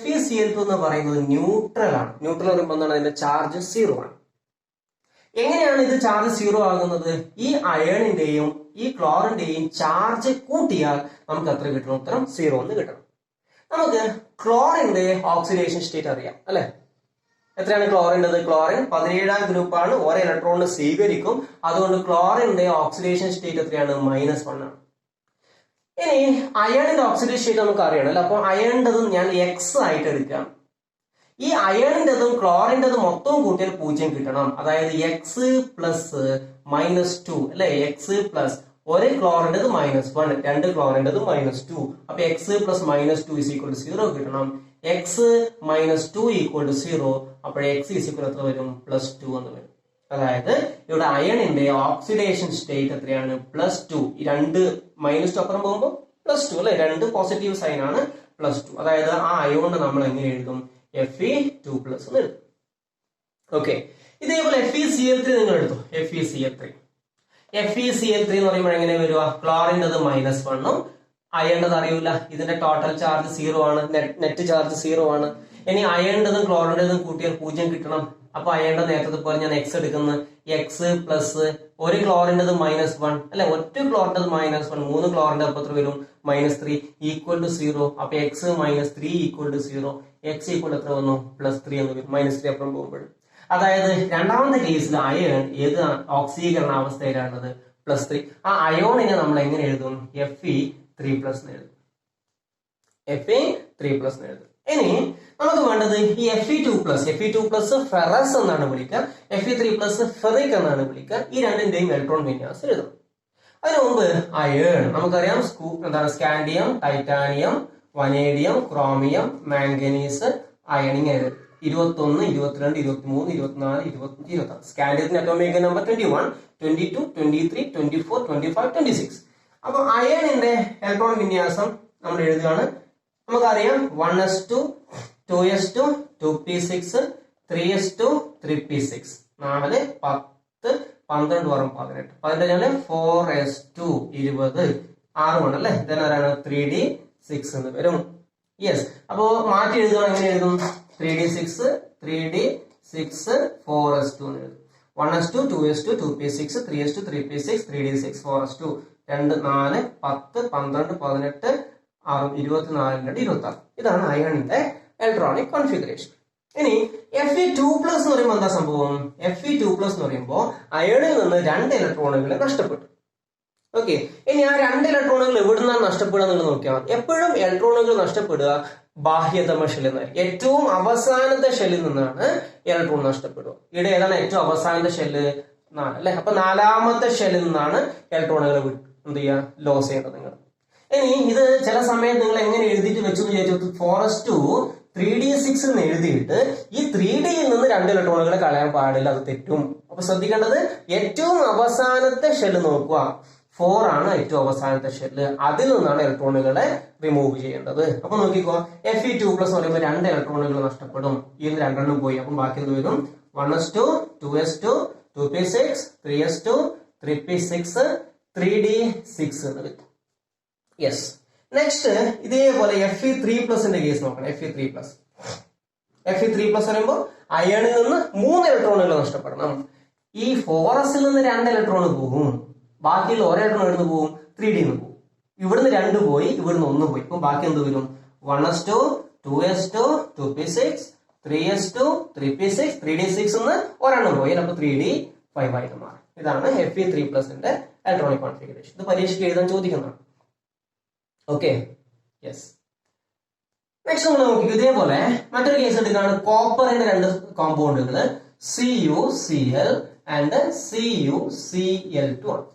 FeCl2 എന്ന് പറയുന്നത് ന്യൂട്രൽ ആണ്. ന്യൂട്രൽ പറയുമ്പോൾ എന്താണ്? അതിന്റെ ചാർജ് 0 ആണ്. എങ്ങനെയാണ് ഇത് ചാർജ് 0 ആകുന്നത്? ഈ അയണിന്റെയും ഈ ക്ലോറിന്റെയും ചാർജ് കൂട്ടിയാൽ നമുക്ക് എത്ര കിട്ടണം? ഉത്തരം 0 എന്ന് കിട്ടണം. നമുക്ക് ക്ലോറിന്റെ ഓക്സിഡേഷൻ സ്റ്റേറ്റ് അറിയാം അല്ലെ. എത്രയാണ് ക്ലോറിൻ്റെത്? ക്ലോറിൻ 17ാം ഗ്രൂപ്പാണ്, ഓരോ ഇലക്ട്രോണിന് സ്വീകരിക്കും. അതുകൊണ്ട് ക്ലോറിന്റെ ഓക്സിഡേഷൻ സ്റ്റേറ്റ് എത്രയാണ്? -1 ആണ്. ഇനി അയണിന്റെ ഓക്സിഡേഷൻ സ്റ്റേറ്റ് നമുക്ക് അറിയണം അല്ലെ. അപ്പൊ അയണിൻ്റെതും ഞാൻ X ആയിട്ട് എടുക്കാം. ഈ അയണിൻ്റെതും ക്ലോറിൻ്റെതും മൊത്തം കൂട്ടിയാൽ 0 കിട്ടണം. അതായത് X പ്ലസ് -2 അല്ലെ. X പ്ലസ് ഒരു ക്ലോറിൻ്റെത് -1, രണ്ട് ക്ലോറിൻ്റെത് -2. അപ്പൊ X പ്ലസ് -2 = 0 കിട്ടണം. X -2 = 0. അപ്പോൾ X = എത്ര വരും? +2 എന്ന് വരും. അതായത് ഇവിടെ അയണിന്റെ ഓക്സിഡേഷൻ സ്റ്റേറ്റ് എത്രയാണ്? +2. ഈ രണ്ട് -2 അപ്പുറം പോകുമ്പോൾ +2 അല്ലെ. രണ്ട് പോസിറ്റീവ് സൈൻ ആണ്, +2. അതായത് ആ അയോണ്ട് നമ്മൾ എങ്ങനെ എഴുതും? Fe2+ എന്ന് എഴുതും. ഓക്കെ, ഇതേപോലെ FeCl3 നിങ്ങൾ എടുത്തു. FeCl3 എന്ന് പറയുമ്പോൾ എങ്ങനെ വരിക? ക്ലോറിൻ്റെത് -1ഉം അയണിൻ്റെത് അറിയില്ല. ഇതിന്റെ ടോട്ടൽ ചാർജ് 0 ആണ്, നെറ്റ് ചാർജ് 0 ആണ്. ഇനി അയണിൻ്റെതും ക്ലോറിൻ്റെതും കൂട്ടിയാൽ 0 കിട്ടണം. അപ്പൊ അയണിന്റെ നേരത്തെ പോലെ ഞാൻ X എടുക്കുന്നത്. X പ്ലസ് ഒരു ക്ലോറിൻ്റെത് -1 അല്ലെ. ഒറ്റ ക്ലോറിൻ്റെത് -1, 3 ക്ലോറിന്റെ അപ്പുറത്ത് വരും -3 = 0. അപ്പൊ X -3 = 0. X = എത്ര വന്നു? +3 എന്ന് വരും. -3 അപ്പുറം പോകുമ്പോൾ. അതായത് രണ്ടാമത്തെ കേസിൽ അയൺ ഏത് ഓക്സീകരണ അവസ്ഥയിലാണുള്ളത്? +3. ആ അയോണിനെ നമ്മൾ എങ്ങനെ എഴുതും? Fe3+ എന്ന് എഴുതും. Fe3+ എന്ന് എഴുതും. ഇനി നമുക്ക് വേണ്ടത് ഈ Fe2+ ഫെറസ് എന്നാണ് വിളിക്കുക, Fe3+ ഫെറിക് എന്നാണ് വിളിക്കുക. ഈ രണ്ടിന്റെയും ഇലക്ട്രോൺ വിന്യാസം എഴുതണം. അതിനു മുമ്പ് അയൺ നമുക്കറിയാം. എന്താണ്? Scandium, titanium, vanadium, chromium, manganese, അയണിങ് 21, 22, 23, 24, 25, 26. സ്കാൻഡിയത്തിന്റെ അറ്റോമിക് നമ്പർ 21, 22, 23, 24, 25, 26. അപ്പൊ അയണിന്റെ ഇലക്ട്രോൺ വിന്യാസം നമ്മൾ എഴുതുകയാണ്. നമുക്കറിയാം 1s2, 2s2, 2p6, 3s2, 3p6, 4, 10, 12 വരും 18, 18 4s2, 20, 6 അല്ലേ. ഇതാരാണ്? 3d6 എന്ന് വരും. യെസ്. അപ്പോ മാറ്റി എഴുതുകയാണ്. എങ്ങനെ എഴുതും? 3d6, 3d6, 4s2 എന്ന് എഴുതും. 1s2, 2s2, 2p6, 3s2, 3p6, 3d6, 4s2, 2, 4, 10, 12, 18, 6, 24, 26. ഇതാണ് അയണിന്റെ ഇലക്ട്രോണിക് കോൺഫിഗറേഷൻ. ഇനി Fe2+ എന്ന് പറയുമ്പോൾ എന്താ സംഭവം? Fe2+ എന്ന് പറയുമ്പോൾ അയണിൽ നിന്ന് 2 ഇലക്ട്രോണുകൾ നഷ്ടപ്പെട്ടു. ഓക്കെ, ഇനി ആ 2 ഇലക്ട്രോണുകൾ എവിടുന്നാണ് നഷ്ടപ്പെടുക എന്നുള്ളത് നോക്കിയാൽ എപ്പോഴും ഇലക്ട്രോണുകൾ നഷ്ടപ്പെടുക ബാഹ്യതമ ഷെല്ലിൽ നിന്നാണ്. ഏറ്റവും അവസാനത്തെ ഷെല്ലിൽ നിന്നാണ് ഇലക്ട്രോൺ നഷ്ടപ്പെടുക. ഇവിടെ ഏതാണ് ഏറ്റവും അവസാനത്തെ ഷെല്ല്? 4 അല്ലെ. അപ്പൊ 4ാമത്തെ ഷെല്ലിൽ നിന്നാണ് ഇലക്ട്രോണുകൾ എന്ത് ചെയ്യുക? ലോസ് ചെയ്യേണ്ടത് നിങ്ങൾ. ഇനി ഇത് ചില സമയത്ത് നിങ്ങൾ എങ്ങനെ എഴുതിയിട്ട് വെച്ചു എന്ന് ചോദിച്ചു. 4s2, 3d6 എന്ന് എഴുതിയിട്ട് ഈ 3dയിൽ നിന്ന് 2 ഇലക്ട്രോണുകളെ കളയാൻ പാടില്ല, അത് തെറ്റും. അപ്പൊ ശ്രദ്ധിക്കേണ്ടത് ഏറ്റവും അവസാനത്തെ ഷെല്ല് നോക്കുക. 4 ആണ് ഏറ്റവും അവസാനത്തെ ഷെല്ല്. അതിൽ നിന്നാണ് ഇലക്ട്രോണുകളെ റിമൂവ് ചെയ്യേണ്ടത്. അപ്പൊ നോക്കിക്കോ, Fe2+ എന്ന് പറയുമ്പോൾ 2 ഇലക്ട്രോണുകൾ നഷ്ടപ്പെടും. ഈ 2 പോയി. അപ്പം ബാക്കി എന്ത് വരും? 1s2, 2s2, 2p6, 3s2, 3p6, 3d6 എന്ന് വരും. യെസ്. നെക്സ്റ്റ് ഇതേപോലെ Fe3+ന്റെ കേസ് നോക്കണം. Fe3+ പറയുമ്പോൾ അയണിൽ നിന്ന് 3 ഇലക്ട്രോണുകൾ നഷ്ടപ്പെടണം. ഈ 4sൽ നിന്ന് 2 ഇലക്ട്രോൺ പോകും. ബാക്കിയുള്ള ഒരു ഇലക്ട്രോൺ എവിടുന്ന് പോകും? 3d പോകും. ഇവിടുന്ന് 2 പോയി, ഇവിടുന്ന് 1 പോയി. ഇപ്പൊ ബാക്കി എന്ത് വരും? 1s2, 2s2, 2p6, 3s2, 3p6, 3d6 എന്ന് ഒരെണ്ണം പോയി. അപ്പൊ 3d5 ആയിട്ട് മാറും. ഇതാണ് Fe3+ന്റെ ഇലക്ട്രോണിക് കോൺഫിഗറേഷൻ. ഇത് പരീക്ഷയ്ക്ക് എഴുതാൻ ചോദിക്കുന്നതാണ്. Okay, yes. നെക്സ്റ്റ് നമ്മൾ നോക്കി ഇതേപോലെ മറ്റൊരു കേസ് എടുക്കുകയാണ്. കോപ്പറിന്റെ 2 കോമ്പൗണ്ടുകൾ CuCl ആൻഡ് CuCl2 ആണ്.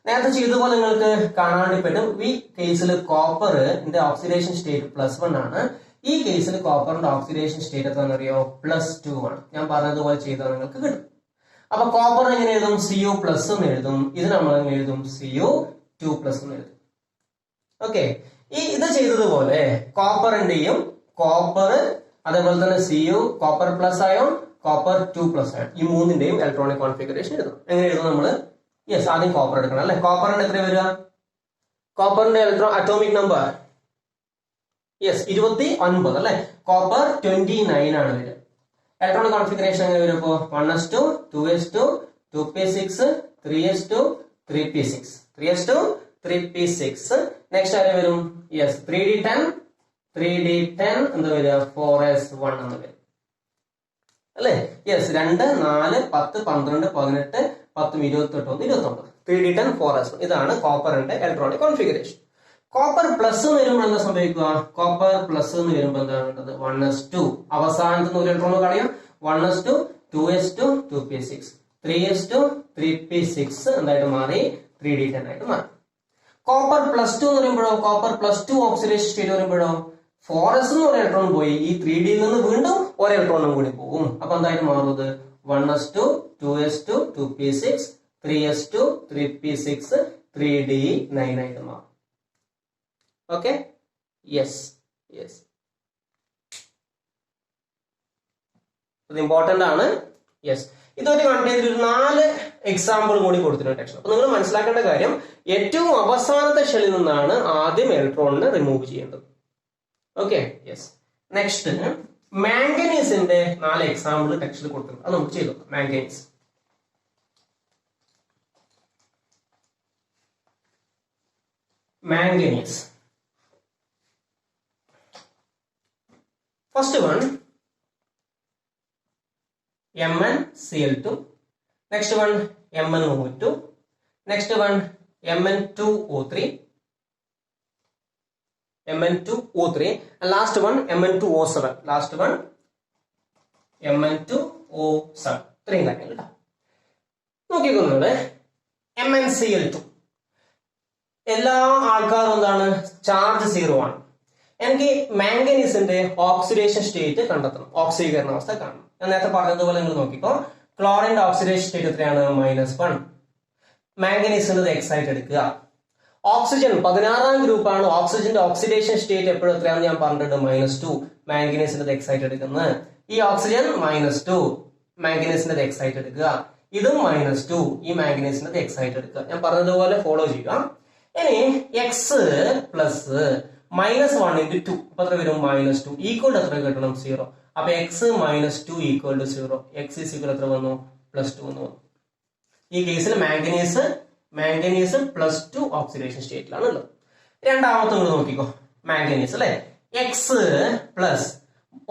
നേരത്തെ ചെയ്തപോലെ നിങ്ങൾക്ക് കാണാൻ വേണ്ടി പറ്റും. ഈ കേസിൽ കോപ്പറിന്റെ ഓക്സിഡേഷൻ സ്റ്റേറ്റ് +1 ആണ്. ഈ കേസിൽ കോപ്പറിന്റെ ഓക്സിഡേഷൻ സ്റ്റേറ്റ് എത്രയാണെന്ന് അറിയോ? +2 ആണ്. ഞാൻ പറഞ്ഞതുപോലെ ചെയ്താൽ നിങ്ങൾക്ക് കിട്ടും. അപ്പൊ കോപ്പർ എങ്ങനെ എഴുതും? Cu+ എന്ന് എഴുതും. ഇത് നമ്മൾ എങ്ങനെ എഴുതും? Cu2+ എന്ന് എഴുതും. ഓക്കെ, ഇത് ചെയ്തതുപോലെ കോപ്പറിന്റെയും കോപ്പർ അതേപോലെ തന്നെ copper plus ion, copper 2+ ion, ഈ മൂന്നിന്റെയും ഇലക്ട്രോണിക് കോൺഫിഗറേഷൻ എഴുതും. എങ്ങനെ എഴുതും നമ്മള്? യെസ്, ആദ്യം കോപ്പർ എടുക്കണം അല്ലെ. കോപ്പറിന്റെ എത്ര വരിക? കോപ്പറിന്റെ അറ്റോമിക് നമ്പർ 29 അല്ലെ. കോപ്പർ 29 ആണ് വരിക. ഇലക്ട്രോണിക് കോൺഫിഗറേഷൻ എങ്ങനെ വരും? ഇപ്പോ 1s2, 2s2, 2p6, 3s2, 3p6, 3s2, 3p6. Next ആരെ വരും? യെസ്, 3d10 എന്താ വരിക? 4s1 എന്ന് വരും അല്ലെ. യെസ്, 2, 4, 10, 12, 18, 10, 28, 29. 3d10, 4s1. ഇതാണ് കോപ്പറിന്റെ ഇലക്ട്രോണിക് കോൺഫിഗറേഷൻ. കോപ്പർ പ്ലസ് എന്ന് വരുമ്പോൾ എന്താ സംഭവിക്കുക? കോപ്പർ പ്ലസ് എന്ന് വരുമ്പോൾ എന്താണ് വേണ്ടത്? 1s2. അവസാനത്തെ ഒരു ഇലക്ട്രോൺ കളയാം. 1s2, 2s2, 2p6, 3s2, 3p6 എന്തായിട്ട് മാറി? 3d10 ആയിട്ട് മാറി. കോപ്പർ +2 എന്ന് പറയുമ്പോഴോ, കോപ്പർ +2 ഓക്സിഡേഷൻ സ്റ്റേറ്റ് വരുമ്പോഴോ 4s എന്ന് ഒരു ഇലക്ട്രോൺ പോയി. ഈ 3d നിന്ന് വീണ്ടും ഒരു ഇലക്ട്രോണും കൂടി പോകും. അപ്പൊ എന്തായിട്ട് മാറുന്നത്? 1s2, 2s2, 2p6, 3s2, 3p6, 3d9 ആയിട്ട് മാറും. Okay, yes. ഇത് ഇമ്പോർട്ടന്റ് ആണ്. യെസ്, ഇതൊരു കണ്ടന്റ് ഒരു 4 എക്സാമ്പിൾ കൂടി കൊടുത്തിട്ടുണ്ട് ടെക്സ്റ്റ്. അപ്പൊ നിങ്ങൾ മനസ്സിലാക്കേണ്ട കാര്യം, ഏറ്റവും അവസാനത്തെ ഷെല്ലിൽ നിന്നാണ് ആദ്യം ഇലക്ട്രോണിനെ റിമൂവ് ചെയ്യേണ്ടത്. Okay, yes. നെക്സ്റ്റ് മാംഗനീസിന്റെ 4 എക്സാമ്പിൾ ടെക്സ്റ്റിൽ കൊടുത്തിട്ടുണ്ട്. അത് നമുക്ക് ചെയ്തു. Manganese first one MnCl2, next one MnO2, next one Mn2O3, and last one Mn2O7. ഇത്രയും കാര്യങ്ങൾ നോക്കിക്കൊന്നുകൂടെ. MnCl2 എല്ലാ ആൾക്കാരും എന്താണ്? ചാർജ് 0 ആണ്. എനിക്ക് മാംഗനീസിന്റെ ഓക്സിഡേഷൻ സ്റ്റേറ്റ് കണ്ടെത്തണം, ഓക്സീകരണ അവസ്ഥ കാണണം. ഞാൻ നേരത്തെ പറഞ്ഞതുപോലെ നിങ്ങൾ നോക്കിക്കോ. ക്ലോറിന്റെ ഓക്സിഡേഷൻ സ്റ്റേറ്റ് എത്രയാണ്? -1. മാംഗനീസിന്റെ എക്സൈറ്റ് എടുക്കുക. ഓക്സിജൻ 16ാം ഗ്രൂപ്പാണ്. ഓക്സിജന്റെ ഓക്സിഡേഷൻ സ്റ്റേറ്റ് എപ്പോഴും എത്രയാണെന്ന് ഞാൻ പറഞ്ഞിട്ടുണ്ട്? -2. മാംഗനീസിന്റെ എക്സൈറ്റ് എടുക്കുന്നത്. ഈ ഓക്സിജൻ -2, മാംഗനീസിന്റെ എക്സൈറ്റ് എടുക്കുക. ഇതും -2, ഈ മാംഗനീസിന്റെ എക്സൈറ്റ് എടുക്കുക. ഞാൻ പറഞ്ഞതുപോലെ ഫോളോ ചെയ്യുക. ഇനി x പ്ലസ് -1 into 2 അപ്പൊ എത്ര വരും? -2 ഈക്വൽ എത്ര കിട്ടണം? 0. അപ്പൊ x -2 equal to 0. x is equal എത്ര വന്നു? +2 എന്ന് വന്നു. ഈ കേസിൽ മാംഗനീസ് +2 ഓക്സിഡേഷൻ സ്റ്റേറ്റിലാണ് ഉള്ളത്. രണ്ടാമത്തെ നിങ്ങൾ നോക്കിക്കോ. മാംഗനീസ് അല്ലെ. x പ്ലസ്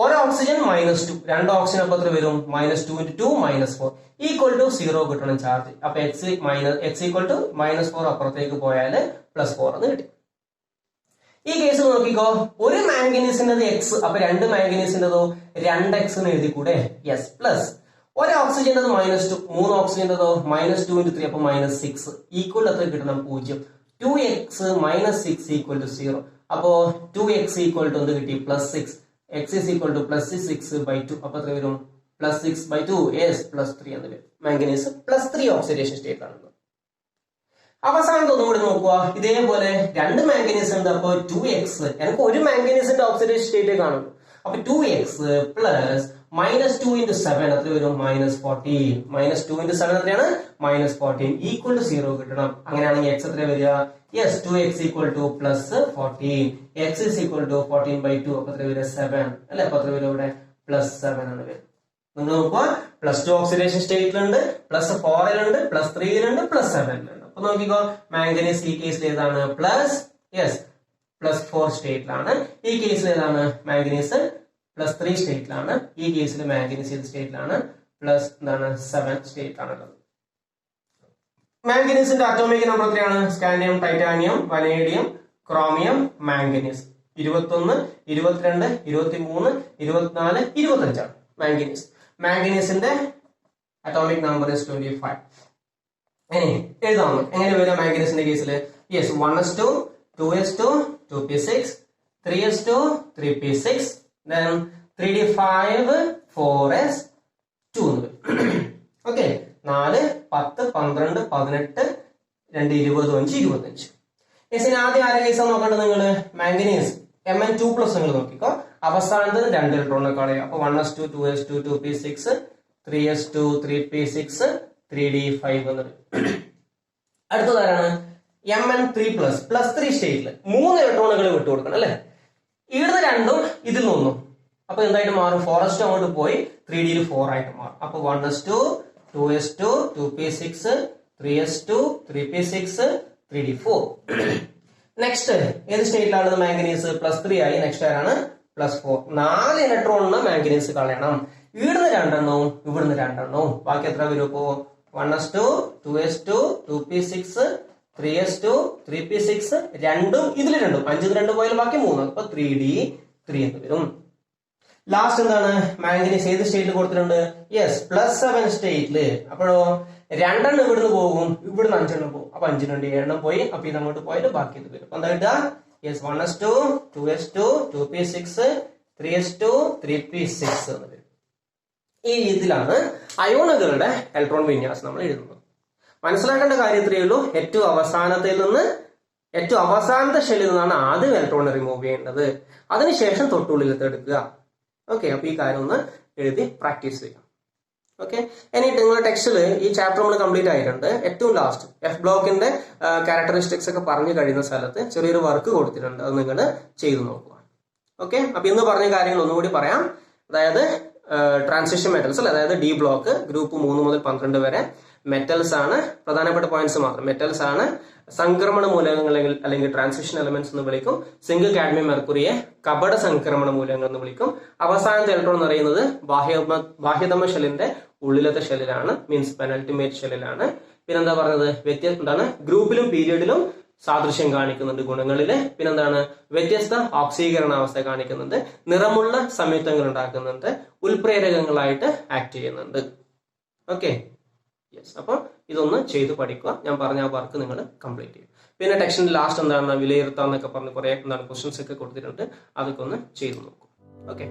ഒരു ഓക്സിജൻ -2, 2 ഓക്സിജൻ അപ്പൊ എത്ര വരും? -2 into 2 -4 ഈക്വൽ ടു 0 കിട്ടണം ചാർജ്. അപ്പൊ x ഈക്വൽ ടു -4 അപ്പുറത്തേക്ക് പോയാൽ +4 എന്ന് കിട്ടി. ഈ കേസ് നോക്കിക്കോ. ഒരു മാംഗനീസിന്റെ x, അപ്പൊ 2 മാംഗനീസിന്റെതോ 2x എന്ന് എഴുതി കൂടെ? യെസ്. പ്ലസ് ഒരു ഓക്സിജന്റെ -2, 3 ഓക്സിജന്റെതോ -2 into 3 അപ്പൊ -6 ഈക്വൽ എത്ര കിട്ടണം? 0. 2x -6 equal to 0. അപ്പോ 2x ഈക്വൽ ടു എന്ത് കിട്ടി? +6. x is equal to +6/2 അപ്പൊ എത്ര വരും? +6/2 yes +3 എന്ന് വരും. മാംഗനീസ് +3 ഓക്സിഡേഷൻ സ്റ്റേറ്റ് ആണ്. അവസാനത്തെ ഒന്നും കൂടി നോക്കുക. ഇതേപോലെ 2 മാംഗനീസ് ഉണ്ട്. അപ്പൊ 2x, എനിക്ക് ഒരു മാംഗനീസിന്റെ ഓക്സിഡേഷൻ സ്റ്റേറ്റ് കാണുള്ളൂ. അപ്പൊ 2x പ്ലസ് -2 into 7 എത്ര വരും? -14. -2 into 7 എത്രയാണ്? -14 ഈക്വൽ ടു 0 കിട്ടണം. അങ്ങനെയാണെങ്കിൽ x എത്ര വരിക? Yes, 2x equal two plus 14. x is equal to 14/2. അപ്പൊ എത്ര വരിക? 7 അല്ലെ? അപ്പൊ എത്ര വരും ഇവിടെ? +7 ആണ് വരും. നിങ്ങൾ നോക്കുക, +2 ഓക്സിഡേഷൻ സ്റ്റേറ്റിലുണ്ട്, +4 +3 +7 അപ്പൊ നോക്കിക്കോ, മാംഗനീസ് ഈ കേസിൽ ഏതാണ്? +4 സ്റ്റേറ്റിലാണ്. ഈ കേസിൽ ഏതാണ്? മാംഗനീസ് +3 സ്റ്റേറ്റിലാണ്. ഈ കേസിൽ മാംഗനീസ് ഏത് സ്റ്റേറ്റിലാണ്? +7 സ്റ്റേറ്റിലാണുള്ളത്. മാംഗനീസിന്റെ അറ്റോമിക് നമ്പർ എത്രയാണ്? Scandium, titanium, vanadium, chromium, manganese 21, 22, 23, 24, 25 ആണ് മാംഗനീസ്. മാംഗനീസിന്റെ atomic number 25. ഇനി എഴുതാം. എങ്ങനെ വരിക മാംഗനീസിന്റെ കേസിൽ? Yes, 1s2, 2s2, 2p6, 3s2, 3p6, then 3d5, 4s2 okay. 4, 10, 12, 18, 2, 20, 5, 25. Yes, ഇനി ആദ്യം ആരെ കേസാണ് നോക്കേണ്ടത് നിങ്ങള്? മാംഗനീസ് Mn2+ നിങ്ങൾ നോക്കിക്കോ. അവസാനത്തിന് 2 ഇലക്ട്രോണിനെ കളയുക. അപ്പൊ 1s2, 2s2, 2p6, 3s2, 3p6, 3d5 എന്നത്. അടുത്തതാരാണ്? Mn3+, +3 സ്റ്റേറ്റില് 3 ഇലക്ട്രോണുകൾ വിട്ടുകൊടുക്കണം അല്ലെ? ഇവിടുന്ന് 2ഉം ഇതിൽ നിന്നും. അപ്പൊ എന്തായിട്ട് മാറും? 4s2 അങ്ങോട്ട് പോയി 3d 4 ആയിട്ട് മാറും. അപ്പൊ 1s2, 2s2, 2p6, 3s2, 3p6, 3d4. Next ഏത് സ്റ്റേറ്റിലാണ് മാംഗനീസ്? +3 ആയി. നെക്സ്റ്റ് ആരാണ്? +4. 4 ഇലക്ട്രോണിന് മാംഗനീസ് കളയണം. ഇവിടുന്ന് 2 എണ്ണവും ഇവിടുന്ന് 2 എണ്ണവും. ബാക്കി എത്ര വരും? ഇപ്പോ 1s2, 2s2, 2p6, 3s2, 3p6, 2ഉം ഇതിൽ 2ഉം. 5 2 പോയാൽ ബാക്കി 3. അപ്പൊ 3d3 എന്ന് വരും. ലാസ്റ്റ് എന്താണ്? മാംഗനീസ് ഏത് സ്റ്റേറ്റിൽ കൊടുത്തിട്ടുണ്ട്? യെസ്, +7 സ്റ്റേറ്റില്. അപ്പോഴോ 2 എണ്ണം ഇവിടുന്ന് പോകും, ഇവിടുന്ന് 5 എണ്ണം പോകും. അപ്പൊ 5 2 7 എണ്ണം പോയി. അപ്പൊ ഇത് അങ്ങോട്ട് പോയിട്ട് ബാക്കി ഇത് വരും. എന്താ കിട്ടുക? Yes, 1s2, 2s2, 2p6, 3s2, 3p6 എന്ന് വരും. ഈ രീതിയിലാണ് അയോണുകളുടെ ഇലക്ട്രോൺ വിന്യാസം നമ്മൾ എഴുതുന്നത്. മനസ്സിലാക്കേണ്ട കാര്യം ഇത്രയേ ഉള്ളൂ. ഏറ്റവും അവസാനത്തെ ഷെല്ലിൽ നിന്നാണ് ആദ്യം ഇലക്ട്രോൺ റിമൂവ് ചെയ്യേണ്ടത്. അതിനുശേഷം തൊട്ടുള്ളിലത്തെ എടുക്കുക. ഓക്കെ, അപ്പൊ ഈ കാര്യം ഒന്ന് എഴുതി പ്രാക്ടീസ് ചെയ്യാം. ഓക്കെ, ഇനി നിങ്ങളുടെ ടെക്സ്റ്റിൽ ഈ ചാപ്റ്റർ നമ്മൾ കംപ്ലീറ്റ് ആയിട്ടുണ്ട്. ഏറ്റവും ലാസ്റ്റ് എഫ് ബ്ലോക്കിന്റെ ക്യാരക്ടറിസ്റ്റിക്സ് ഒക്കെ പറഞ്ഞു കഴിയുന്ന സ്ഥലത്ത് ചെറിയൊരു വർക്ക് കൊടുത്തിട്ടുണ്ട്. അത് നിങ്ങൾ ചെയ്തു നോക്കുക. ഓക്കെ, അപ്പൊ ഇന്ന് പറഞ്ഞ കാര്യങ്ങൾ ഒന്നുകൂടി പറയാം. അതായത് ട്രാൻസിഷൻ മെറ്റൽസ് അല്ലെ, അതായത് ഡി ബ്ലോക്ക് ഗ്രൂപ്പ് 3 മുതൽ 12 വരെ മെറ്റൽസ് ആണ്. പ്രധാനപ്പെട്ട പോയിന്റ്സ് മാത്രം. മെറ്റൽസ് ആണ്. സംക്രമണ മൂലകങ്ങൾ അല്ലെങ്കിൽ ട്രാൻസിഷൻ എലമെന്റ്സ് എന്ന് വിളിക്കും. സിങ്ക്, കാഡ്മിയം, മെർക്കുറിയെ കപട സംക്രമണ മൂലകങ്ങൾ എന്ന് വിളിക്കും. അവസാനത്തെ ഇലക്ട്രോൺ എന്ന് പറയുന്നത് ബാഹ്യതമ ഷെല്ലിന്റെ ഉള്ളിലത്തെ ഷെല്ലിലാണ്, മീൻസ് പെനൾട്ടിമേറ്റ് ഷെല്ലിലാണ്. പിന്നെന്താ പറഞ്ഞത്? എന്താണ്? ഗ്രൂപ്പിലും പീരിയഡിലും സാദൃശ്യം കാണിക്കുന്നുണ്ട് ഗുണങ്ങളില്. പിന്നെന്താണ്? വ്യത്യസ്ത ഓക്സീകരണാവസ്ഥ കാണിക്കുന്നുണ്ട്. നിറമുള്ള സംയുക്തങ്ങൾ ഉണ്ടാക്കുന്നുണ്ട്. ഉൽപ്രേരകങ്ങളായിട്ട് ആക്ട് ചെയ്യുന്നുണ്ട്. Okay, yes. അപ്പൊ ഇതൊന്ന് ചെയ്ത് പഠിക്കുക. ഞാൻ പറഞ്ഞ ആ വർക്ക് നിങ്ങൾ കംപ്ലീറ്റ് ചെയ്യും. പിന്നെ ടെക്സ്റ്റിന്റെ ലാസ്റ്റ് എന്താണ്? വിലയിരുത്താന്നൊക്കെ പറഞ്ഞ് കുറെ ക്വസ്റ്റ്യൻസ് ഒക്കെ കൊടുത്തിട്ടുണ്ട്. അതൊക്കെ ഒന്ന് ചെയ്തു നോക്കും. ഓക്കെ.